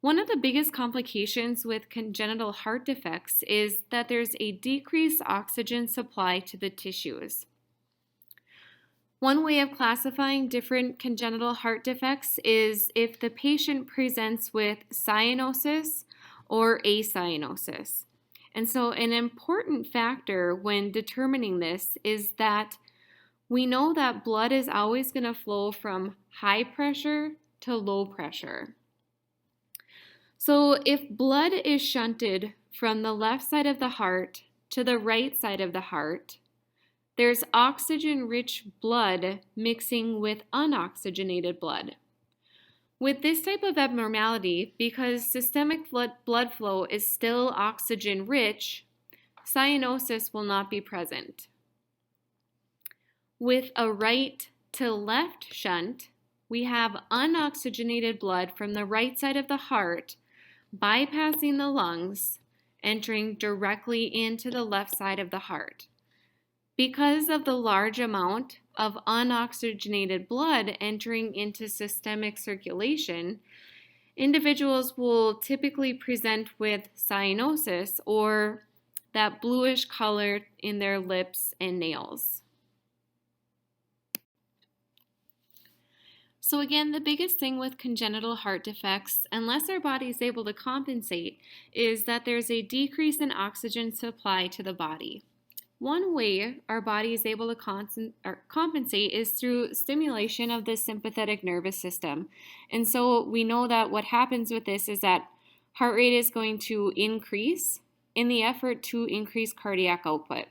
One of the biggest complications with congenital heart defects is that there's a decreased oxygen supply to the tissues. One way of classifying different congenital heart defects is if the patient presents with cyanosis or acyanosis. And so an important factor when determining this is that we know that blood is always going to flow from high pressure to low pressure. So if blood is shunted from the left side of the heart to the right side of the heart, there's oxygen-rich blood mixing with unoxygenated blood. With this type of abnormality, because systemic blood flow is still oxygen-rich, cyanosis will not be present. With a right to left shunt, we have unoxygenated blood from the right side of the heart bypassing the lungs, entering directly into the left side of the heart. Because of the large amount of unoxygenated blood entering into systemic circulation, individuals will typically present with cyanosis, or that bluish color in their lips and nails. So again, the biggest thing with congenital heart defects, unless our body is able to compensate, is that there's a decrease in oxygen supply to the body. One way our body is able to compensate is through stimulation of the sympathetic nervous system. And so we know that what happens with this is that heart rate is going to increase in the effort to increase cardiac output.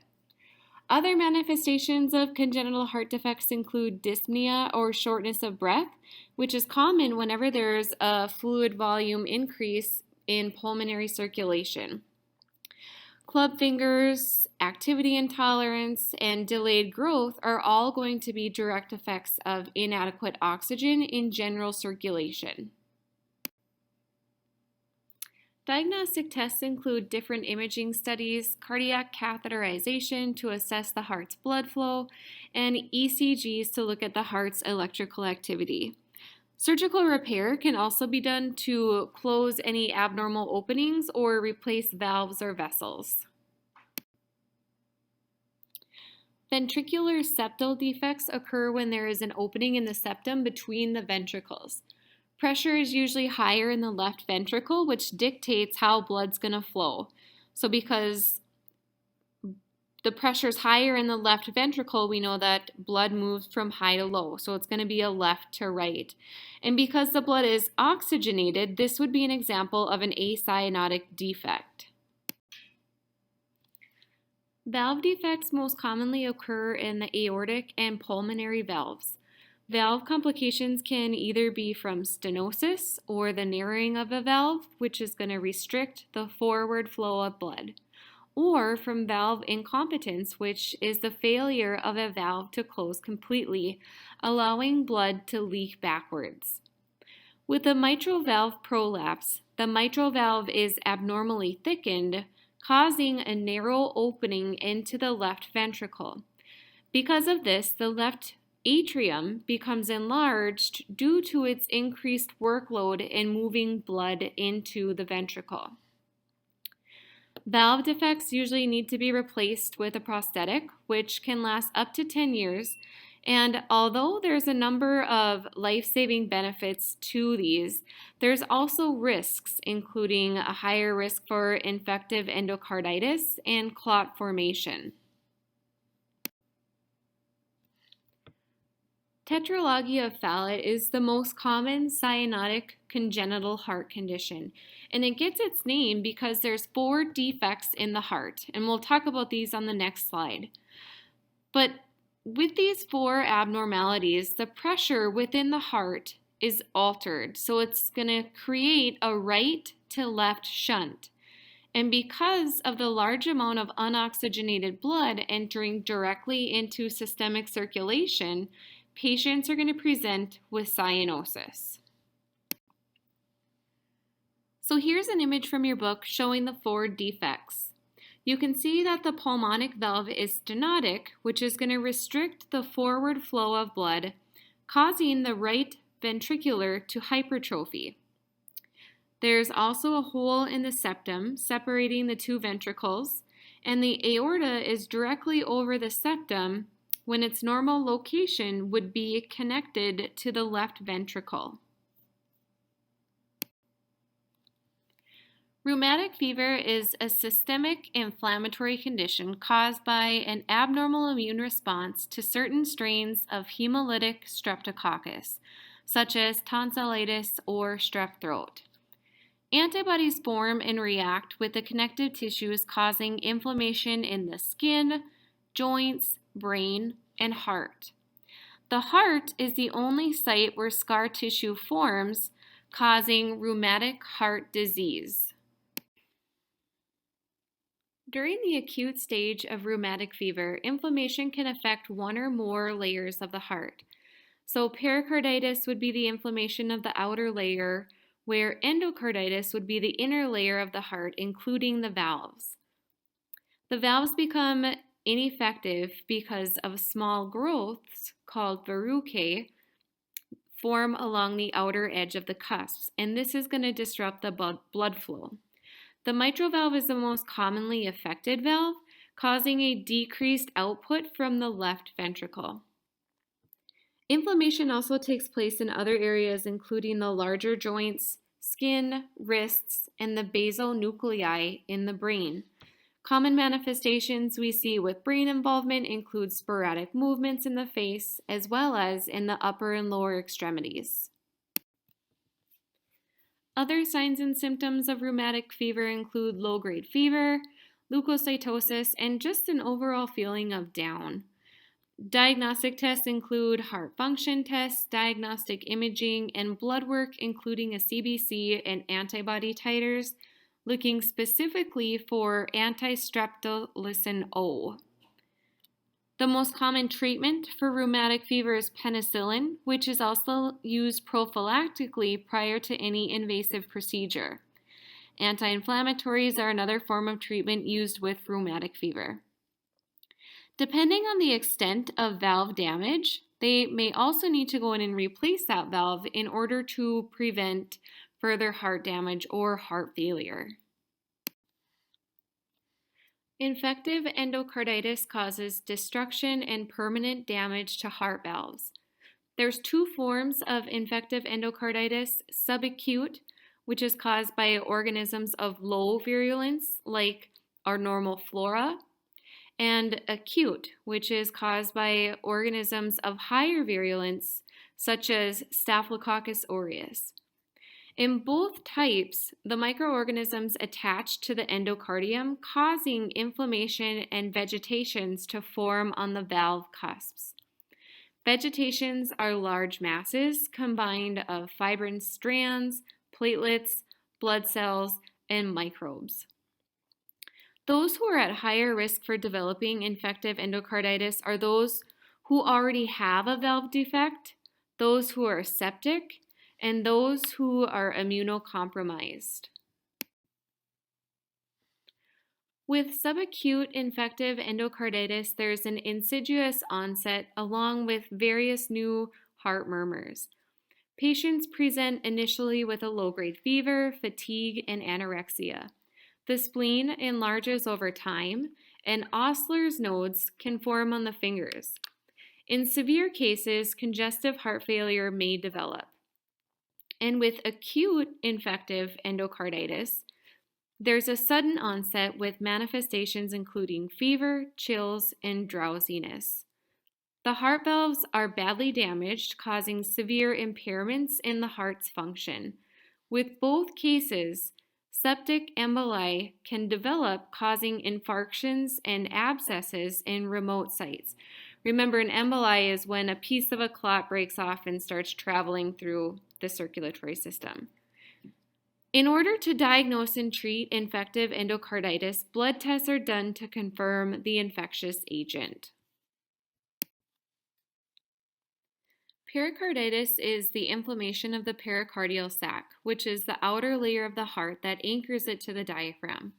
Other manifestations of congenital heart defects include dyspnea or shortness of breath, which is common whenever there's a fluid volume increase in pulmonary circulation. Club fingers, activity intolerance, and delayed growth are all going to be direct effects of inadequate oxygen in general circulation. Diagnostic tests include different imaging studies, cardiac catheterization to assess the heart's blood flow, and ECGs to look at the heart's electrical activity. Surgical repair can also be done to close any abnormal openings or replace valves or vessels. Ventricular septal defects occur when there is an opening in the septum between the ventricles. Pressure is usually higher in the left ventricle, which dictates how blood's going to flow. So because the pressure is higher in the left ventricle, we know that blood moves from high to low. So it's going to be a left to right. And because the blood is oxygenated, this would be an example of an acyanotic defect. Valve defects most commonly occur in the aortic and pulmonary valves. Valve complications can either be from stenosis or the narrowing of a valve, which is going to restrict the forward flow of blood, or from valve incompetence, which is the failure of a valve to close completely, allowing blood to leak backwards. With a mitral valve prolapse, the mitral valve is abnormally thickened, causing a narrow opening into the left ventricle. Because of this, the left atrium becomes enlarged due to its increased workload in moving blood into the ventricle. Valve defects usually need to be replaced with a prosthetic, which can last up to 10 years, And although there's a number of life-saving benefits to these, there's also risks, including a higher risk for infective endocarditis and clot formation. Tetralogy of Fallot is the most common cyanotic congenital heart condition, and it gets its name because there's 4 defects in the heart, and we'll talk about these on the next slide. But with these 4 abnormalities, the pressure within the heart is altered, so it's going to create a right to left shunt. And because of the large amount of unoxygenated blood entering directly into systemic circulation, patients are going to present with cyanosis. So here's an image from your book showing the 4 defects. You can see that the pulmonic valve is stenotic, which is going to restrict the forward flow of blood, causing the right ventricular to hypertrophy. There's also a hole in the septum separating the 2 ventricles, and the aorta is directly over the septum when its normal location would be connected to the left ventricle. Rheumatic fever is a systemic inflammatory condition caused by an abnormal immune response to certain strains of hemolytic streptococcus, such as tonsillitis or strep throat. Antibodies form and react with the connective tissues, causing inflammation in the skin, joints, brain, and heart. The heart is the only site where scar tissue forms, causing rheumatic heart disease. During the acute stage of rheumatic fever, inflammation can affect 1 or more layers of the heart. So pericarditis would be the inflammation of the outer layer, where endocarditis would be the inner layer of the heart, including the valves. The valves become ineffective because of small growths called verrucae form along the outer edge of the cusps, and this is going to disrupt the blood flow. The mitral valve is the most commonly affected valve, causing a decreased output from the left ventricle. Inflammation also takes place in other areas, including the larger joints, skin, wrists, and the basal nuclei in the brain. Common manifestations we see with brain involvement include sporadic movements in the face, as well as in the upper and lower extremities. Other signs and symptoms of rheumatic fever include low-grade fever, leukocytosis, and just an overall feeling of down. Diagnostic tests include heart function tests, diagnostic imaging, and blood work, including a CBC and antibody titers, looking specifically for anti-streptolysin O. The most common treatment for rheumatic fever is penicillin, which is also used prophylactically prior to any invasive procedure. Anti-inflammatories are another form of treatment used with rheumatic fever. Depending on the extent of valve damage, they may also need to go in and replace that valve in order to prevent further heart damage or heart failure. Infective endocarditis causes destruction and permanent damage to heart valves. There's 2 forms of infective endocarditis: subacute, which is caused by organisms of low virulence like our normal flora, and acute, which is caused by organisms of higher virulence such as Staphylococcus aureus. In both types, the microorganisms attach to the endocardium, causing inflammation and vegetations to form on the valve cusps. Vegetations are large masses combined of fibrin strands, platelets, blood cells, and microbes. Those who are at higher risk for developing infective endocarditis are those who already have a valve defect, those who are septic, and those who are immunocompromised. With subacute infective endocarditis, there's an insidious onset along with various new heart murmurs. Patients present initially with a low-grade fever, fatigue, and anorexia. The spleen enlarges over time, and Osler's nodes can form on the fingers. In severe cases, congestive heart failure may develop. And with acute infective endocarditis, there's a sudden onset with manifestations including fever, chills, and drowsiness. The heart valves are badly damaged, causing severe impairments in the heart's function. With both cases, septic emboli can develop, causing infarctions and abscesses in remote sites. Remember, an emboli is when a piece of a clot breaks off and starts traveling through the circulatory system. In order to diagnose and treat infective endocarditis, blood tests are done to confirm the infectious agent. Pericarditis is the inflammation of the pericardial sac, which is the outer layer of the heart that anchors it to the diaphragm.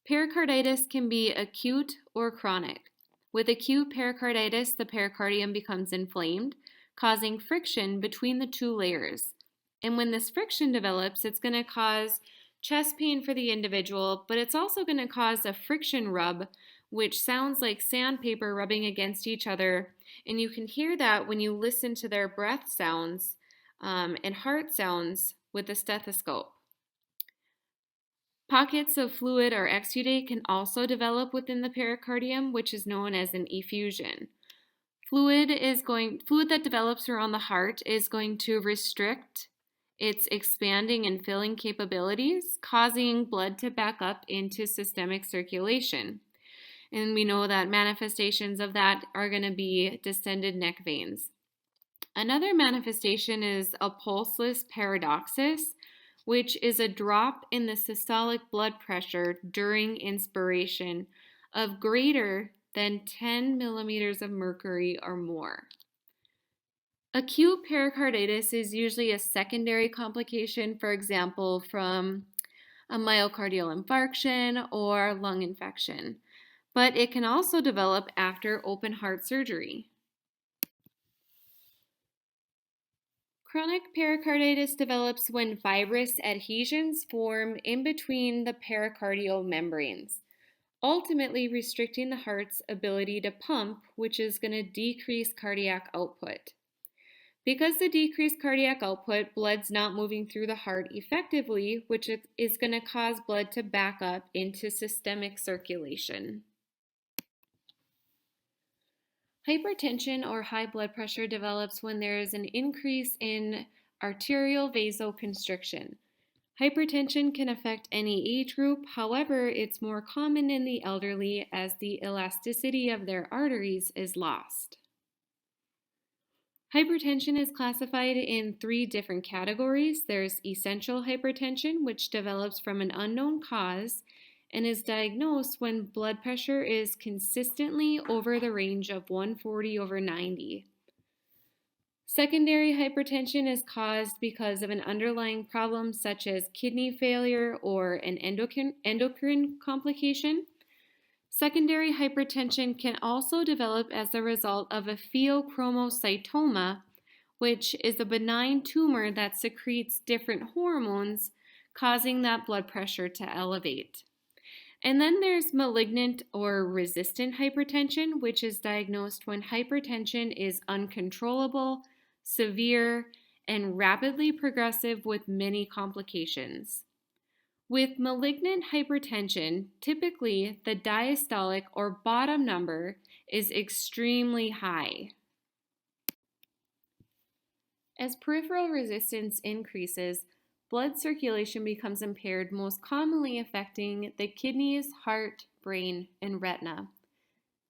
Pericarditis can be acute or chronic. With acute pericarditis, the pericardium becomes inflamed, causing friction between the two layers. And when this friction develops, it's going to cause chest pain for the individual, but it's also going to cause a friction rub, which sounds like sandpaper rubbing against each other. And you can hear that when you listen to their breath sounds and heart sounds with a stethoscope. Pockets of fluid or exudate can also develop within the pericardium, which is known as an effusion. Fluid that develops around the heart is going to restrict its expanding and filling capabilities, causing blood to back up into systemic circulation. And we know that manifestations of that are going to be distended neck veins. Another manifestation is a pulseless paradoxis, which is a drop in the systolic blood pressure during inspiration of greater than 10 millimeters of mercury or more. Acute pericarditis is usually a secondary complication, for example, from a myocardial infarction or lung infection, but it can also develop after open heart surgery. Chronic pericarditis develops when fibrous adhesions form in between the pericardial membranes, ultimately restricting the heart's ability to pump, which is going to decrease cardiac output. Because the decreased cardiac output, blood's not moving through the heart effectively, which is going to cause blood to back up into systemic circulation. Hypertension or high blood pressure develops when there is an increase in arterial vasoconstriction. Hypertension can affect any age group, however, it's more common in the elderly as the elasticity of their arteries is lost. Hypertension is classified in 3 different categories. There's essential hypertension, which develops from an unknown cause and is diagnosed when blood pressure is consistently over the range of 140/90. Secondary hypertension is caused because of an underlying problem such as kidney failure or an endocrine complication. Secondary hypertension can also develop as a result of a pheochromocytoma, which is a benign tumor that secretes different hormones, causing that blood pressure to elevate. And then there's malignant or resistant hypertension, which is diagnosed when hypertension is uncontrollable, severe, and rapidly progressive with many complications. With malignant hypertension, typically the diastolic or bottom number is extremely high. As peripheral resistance increases, blood circulation becomes impaired, most commonly affecting the kidneys, heart, brain, and retina.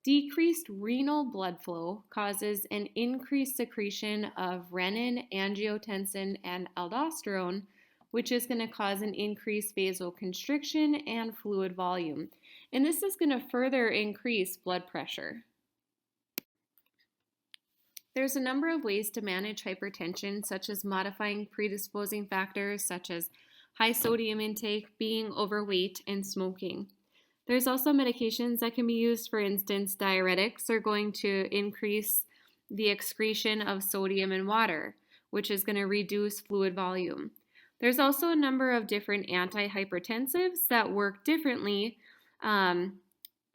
Decreased renal blood flow causes an increased secretion of renin, angiotensin, and aldosterone, which is going to cause an increased vasoconstriction and fluid volume. And this is going to further increase blood pressure. There's a number of ways to manage hypertension, such as modifying predisposing factors such as high sodium intake, being overweight, and smoking. There's also medications that can be used. For instance, diuretics are going to increase the excretion of sodium in water, which is going to reduce fluid volume. There's also a number of different antihypertensives that work differently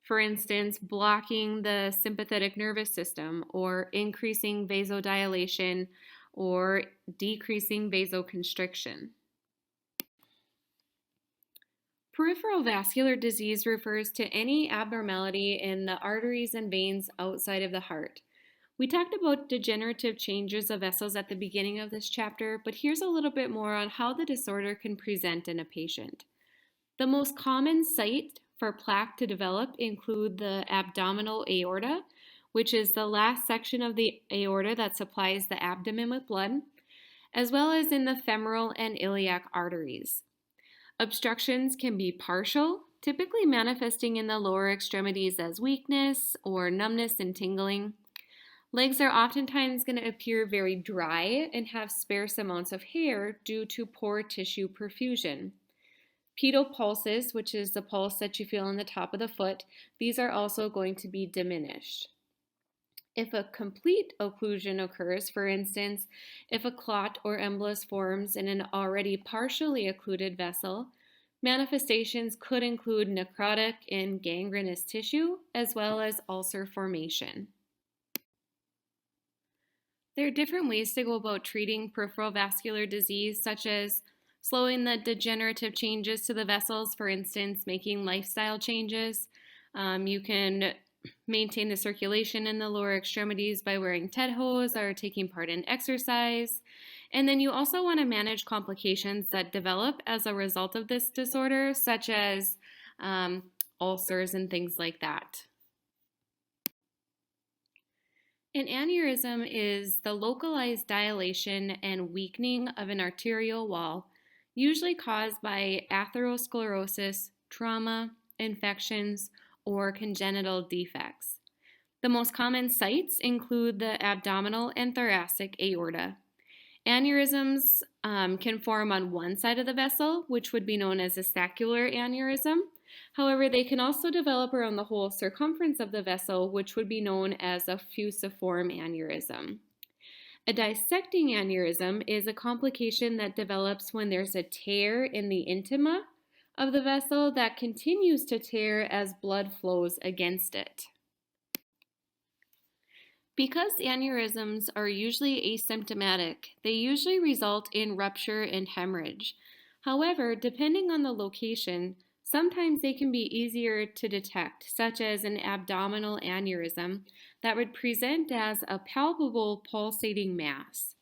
For instance, blocking the sympathetic nervous system or increasing vasodilation or decreasing vasoconstriction. Peripheral vascular disease refers to any abnormality in the arteries and veins outside of the heart. We talked about degenerative changes of vessels at the beginning of this chapter, but here's a little bit more on how the disorder can present in a patient. The most common site for plaque to develop include the abdominal aorta, which is the last section of the aorta that supplies the abdomen with blood, as well as in the femoral and iliac arteries. Obstructions can be partial, typically manifesting in the lower extremities as weakness or numbness and tingling. Legs are oftentimes going to appear very dry and have sparse amounts of hair due to poor tissue perfusion. Pedal pulses, which is the pulse that you feel on the top of the foot, these are also going to be diminished. If a complete occlusion occurs, for instance, if a clot or embolus forms in an already partially occluded vessel, manifestations could include necrotic and gangrenous tissue, as well as ulcer formation. There are different ways to go about treating peripheral vascular disease, such as slowing the degenerative changes to the vessels, for instance, making lifestyle changes. You can maintain the circulation in the lower extremities by wearing TED hose or taking part in exercise. And then you also want to manage complications that develop as a result of this disorder, such as ulcers and things like that. An aneurysm is the localized dilation and weakening of an arterial wall, usually caused by atherosclerosis, trauma, infections, or congenital defects. The most common sites include the abdominal and thoracic aorta. Aneurysms can form on one side of the vessel, which would be known as a saccular aneurysm. However, they can also develop around the whole circumference of the vessel, which would be known as a fusiform aneurysm. A dissecting aneurysm is a complication that develops when there's a tear in the intima of the vessel that continues to tear as blood flows against it. Because aneurysms are usually asymptomatic, they usually result in rupture and hemorrhage. However, depending on the location, sometimes they can be easier to detect, such as an abdominal aneurysm that would present as a palpable pulsating mass.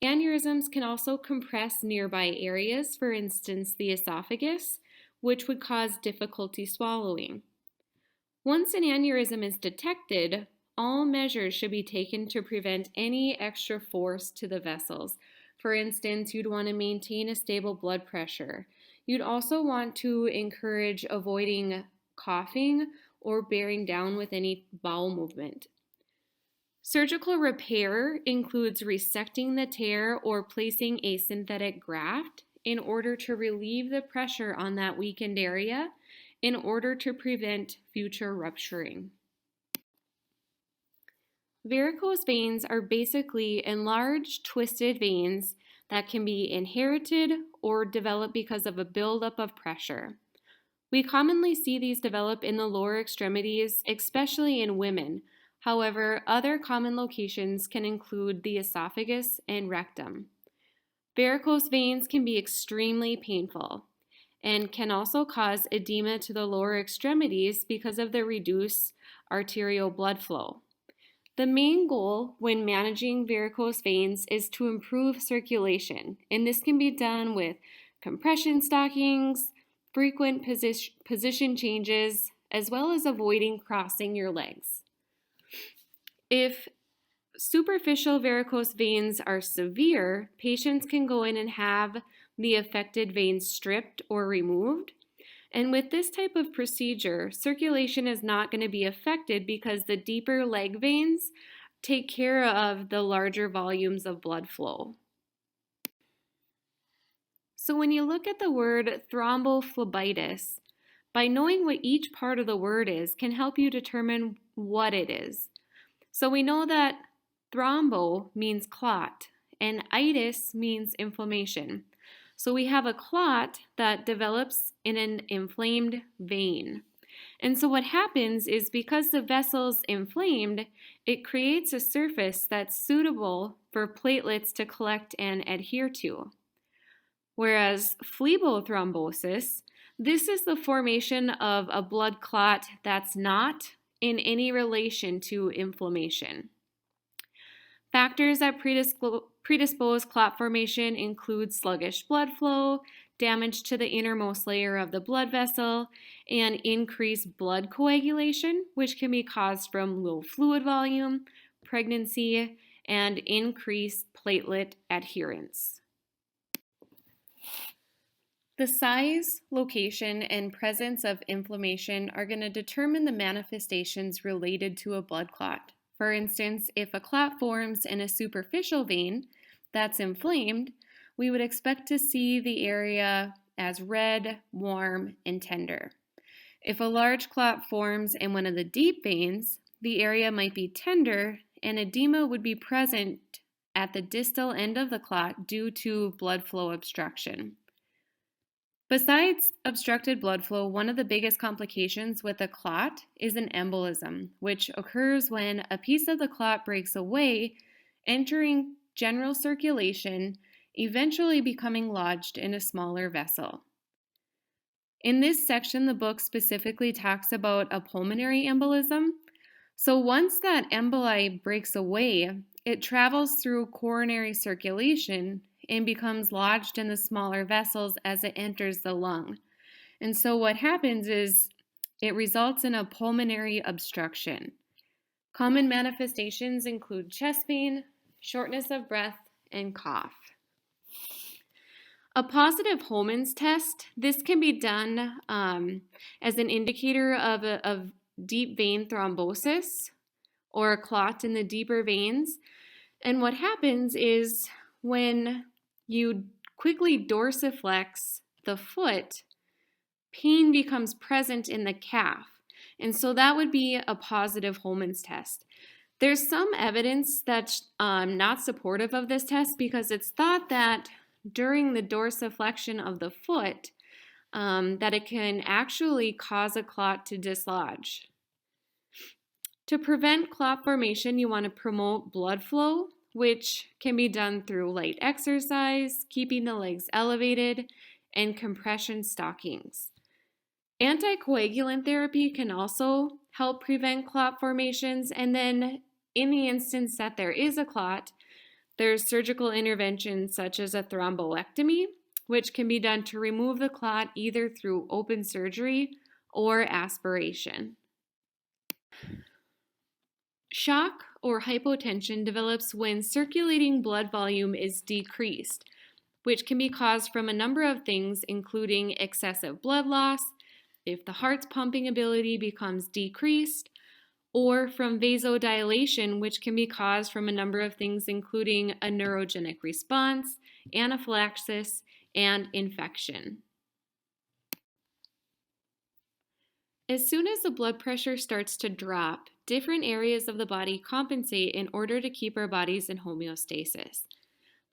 Aneurysms can also compress nearby areas, for instance, the esophagus, which would cause difficulty swallowing. Once an aneurysm is detected, all measures should be taken to prevent any extra force to the vessels. For instance, you'd want to maintain a stable blood pressure. You'd also want to encourage avoiding coughing or bearing down with any bowel movement. Surgical repair includes resecting the tear or placing a synthetic graft in order to relieve the pressure on that weakened area in order to prevent future rupturing. Varicose veins are basically enlarged, twisted veins that can be inherited or develop because of a buildup of pressure. We commonly see these develop in the lower extremities, especially in women. However, other common locations can include the esophagus and rectum. Varicose veins can be extremely painful and can also cause edema to the lower extremities because of the reduced arterial blood flow. The main goal when managing varicose veins is to improve circulation, and this can be done with compression stockings, frequent position changes, as well as avoiding crossing your legs. If superficial varicose veins are severe, patients can go in and have the affected veins stripped or removed. And with this type of procedure, circulation is not going to be affected because the deeper leg veins take care of the larger volumes of blood flow. So when you look at the word thrombophlebitis, by knowing what each part of the word is can help you determine what it is. So we know that thrombo means clot and itis means inflammation. So we have a clot that develops in an inflamed vein. And so what happens is because the vessel's inflamed, it creates a surface that's suitable for platelets to collect and adhere to. Whereas phlebothrombosis, this is the formation of a blood clot that's not in any relation to inflammation. Factors that predispose clot formation include sluggish blood flow, damage to the innermost layer of the blood vessel, and increased blood coagulation, which can be caused from low fluid volume, pregnancy, and increased platelet adherence. The size, location, and presence of inflammation are going to determine the manifestations related to a blood clot. For instance, if a clot forms in a superficial vein that's inflamed, we would expect to see the area as red, warm, and tender. If a large clot forms in one of the deep veins, the area might be tender and edema would be present at the distal end of the clot due to blood flow obstruction. Besides obstructed blood flow, one of the biggest complications with a clot is an embolism, which occurs when a piece of the clot breaks away, entering general circulation, eventually becoming lodged in a smaller vessel. In this section, the book specifically talks about a pulmonary embolism. So once that emboli breaks away, it travels through coronary circulation and becomes lodged in the smaller vessels as it enters the lung. And so what happens is it results in a pulmonary obstruction. Common manifestations include chest pain, shortness of breath, and cough. A positive Holman's test, this can be done as an indicator of deep vein thrombosis or a clot in the deeper veins. And what happens is when you quickly dorsiflex the foot, pain becomes present in the calf. And so that would be a positive Holman's test. There's some evidence that's not supportive of this test because it's thought that during the dorsiflexion of the foot, that it can actually cause a clot to dislodge. To prevent clot formation, you want to promote blood flow, which can be done through light exercise, keeping the legs elevated, and compression stockings. Anticoagulant therapy can also help prevent clot formations, and then in the instance that there is a clot, there's surgical interventions such as a thromboectomy, which can be done to remove the clot either through open surgery or aspiration. Shock or hypotension develops when circulating blood volume is decreased, which can be caused from a number of things, including excessive blood loss, if the heart's pumping ability becomes decreased, or from vasodilation, which can be caused from a number of things, including a neurogenic response, anaphylaxis, and infection. As soon as the blood pressure starts to drop, different areas of the body compensate in order to keep our bodies in homeostasis.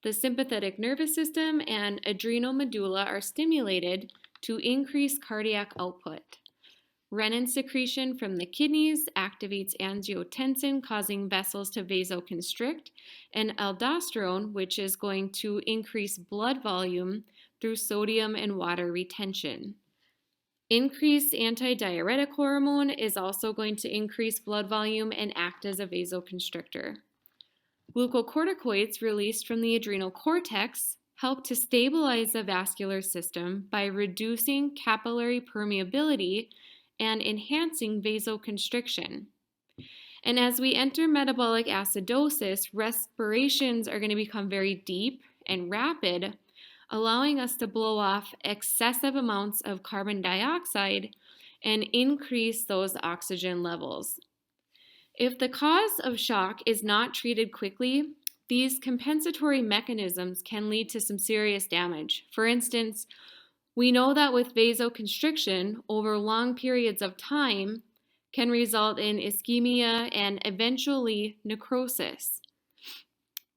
The sympathetic nervous system and adrenal medulla are stimulated to increase cardiac output. Renin secretion from the kidneys activates angiotensin, causing vessels to vasoconstrict, and aldosterone, which is going to increase blood volume through sodium and water retention. Increased antidiuretic hormone is also going to increase blood volume and act as a vasoconstrictor. Glucocorticoids released from the adrenal cortex help to stabilize the vascular system by reducing capillary permeability and enhancing vasoconstriction. And as we enter metabolic acidosis, respirations are going to become very deep and rapid, allowing us to blow off excessive amounts of carbon dioxide and increase those oxygen levels. If the cause of shock is not treated quickly, these compensatory mechanisms can lead to some serious damage. For instance, we know that with vasoconstriction over long periods of time can result in ischemia and eventually necrosis.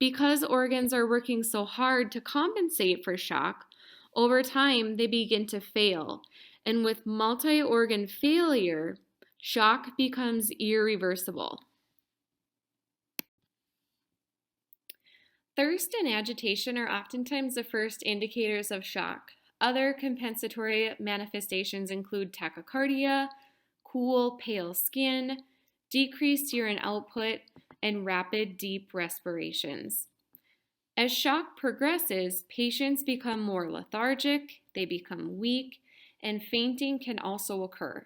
Because organs are working so hard to compensate for shock, over time they begin to fail. And with multi-organ failure, shock becomes irreversible. Thirst and agitation are oftentimes the first indicators of shock. Other compensatory manifestations include tachycardia, cool, pale skin, decreased urine output, and rapid, deep respirations. As shock progresses, patients become more lethargic, they become weak, and fainting can also occur.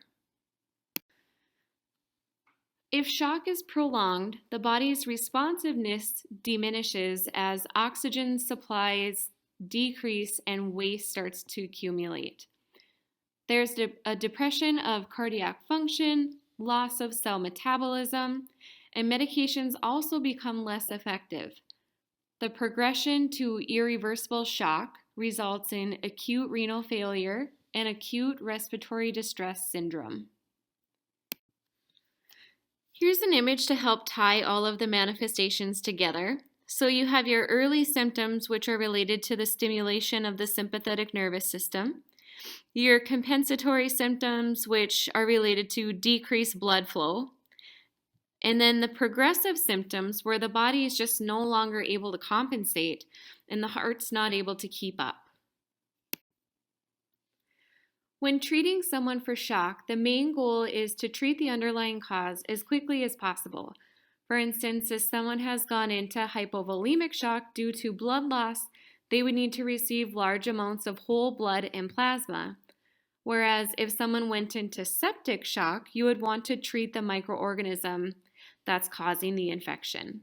If shock is prolonged, the body's responsiveness diminishes as oxygen supplies decrease and waste starts to accumulate. There's a depression of cardiac function, loss of cell metabolism, and medications also become less effective. The progression to irreversible shock results in acute renal failure and acute respiratory distress syndrome. Here's an image to help tie all of the manifestations together. So you have your early symptoms, which are related to the stimulation of the sympathetic nervous system. Your compensatory symptoms, which are related to decreased blood flow. And then the progressive symptoms, where the body is just no longer able to compensate and the heart's not able to keep up. When treating someone for shock, the main goal is to treat the underlying cause as quickly as possible. For instance, if someone has gone into hypovolemic shock due to blood loss, they would need to receive large amounts of whole blood and plasma. Whereas if someone went into septic shock, you would want to treat the microorganism that's causing the infection.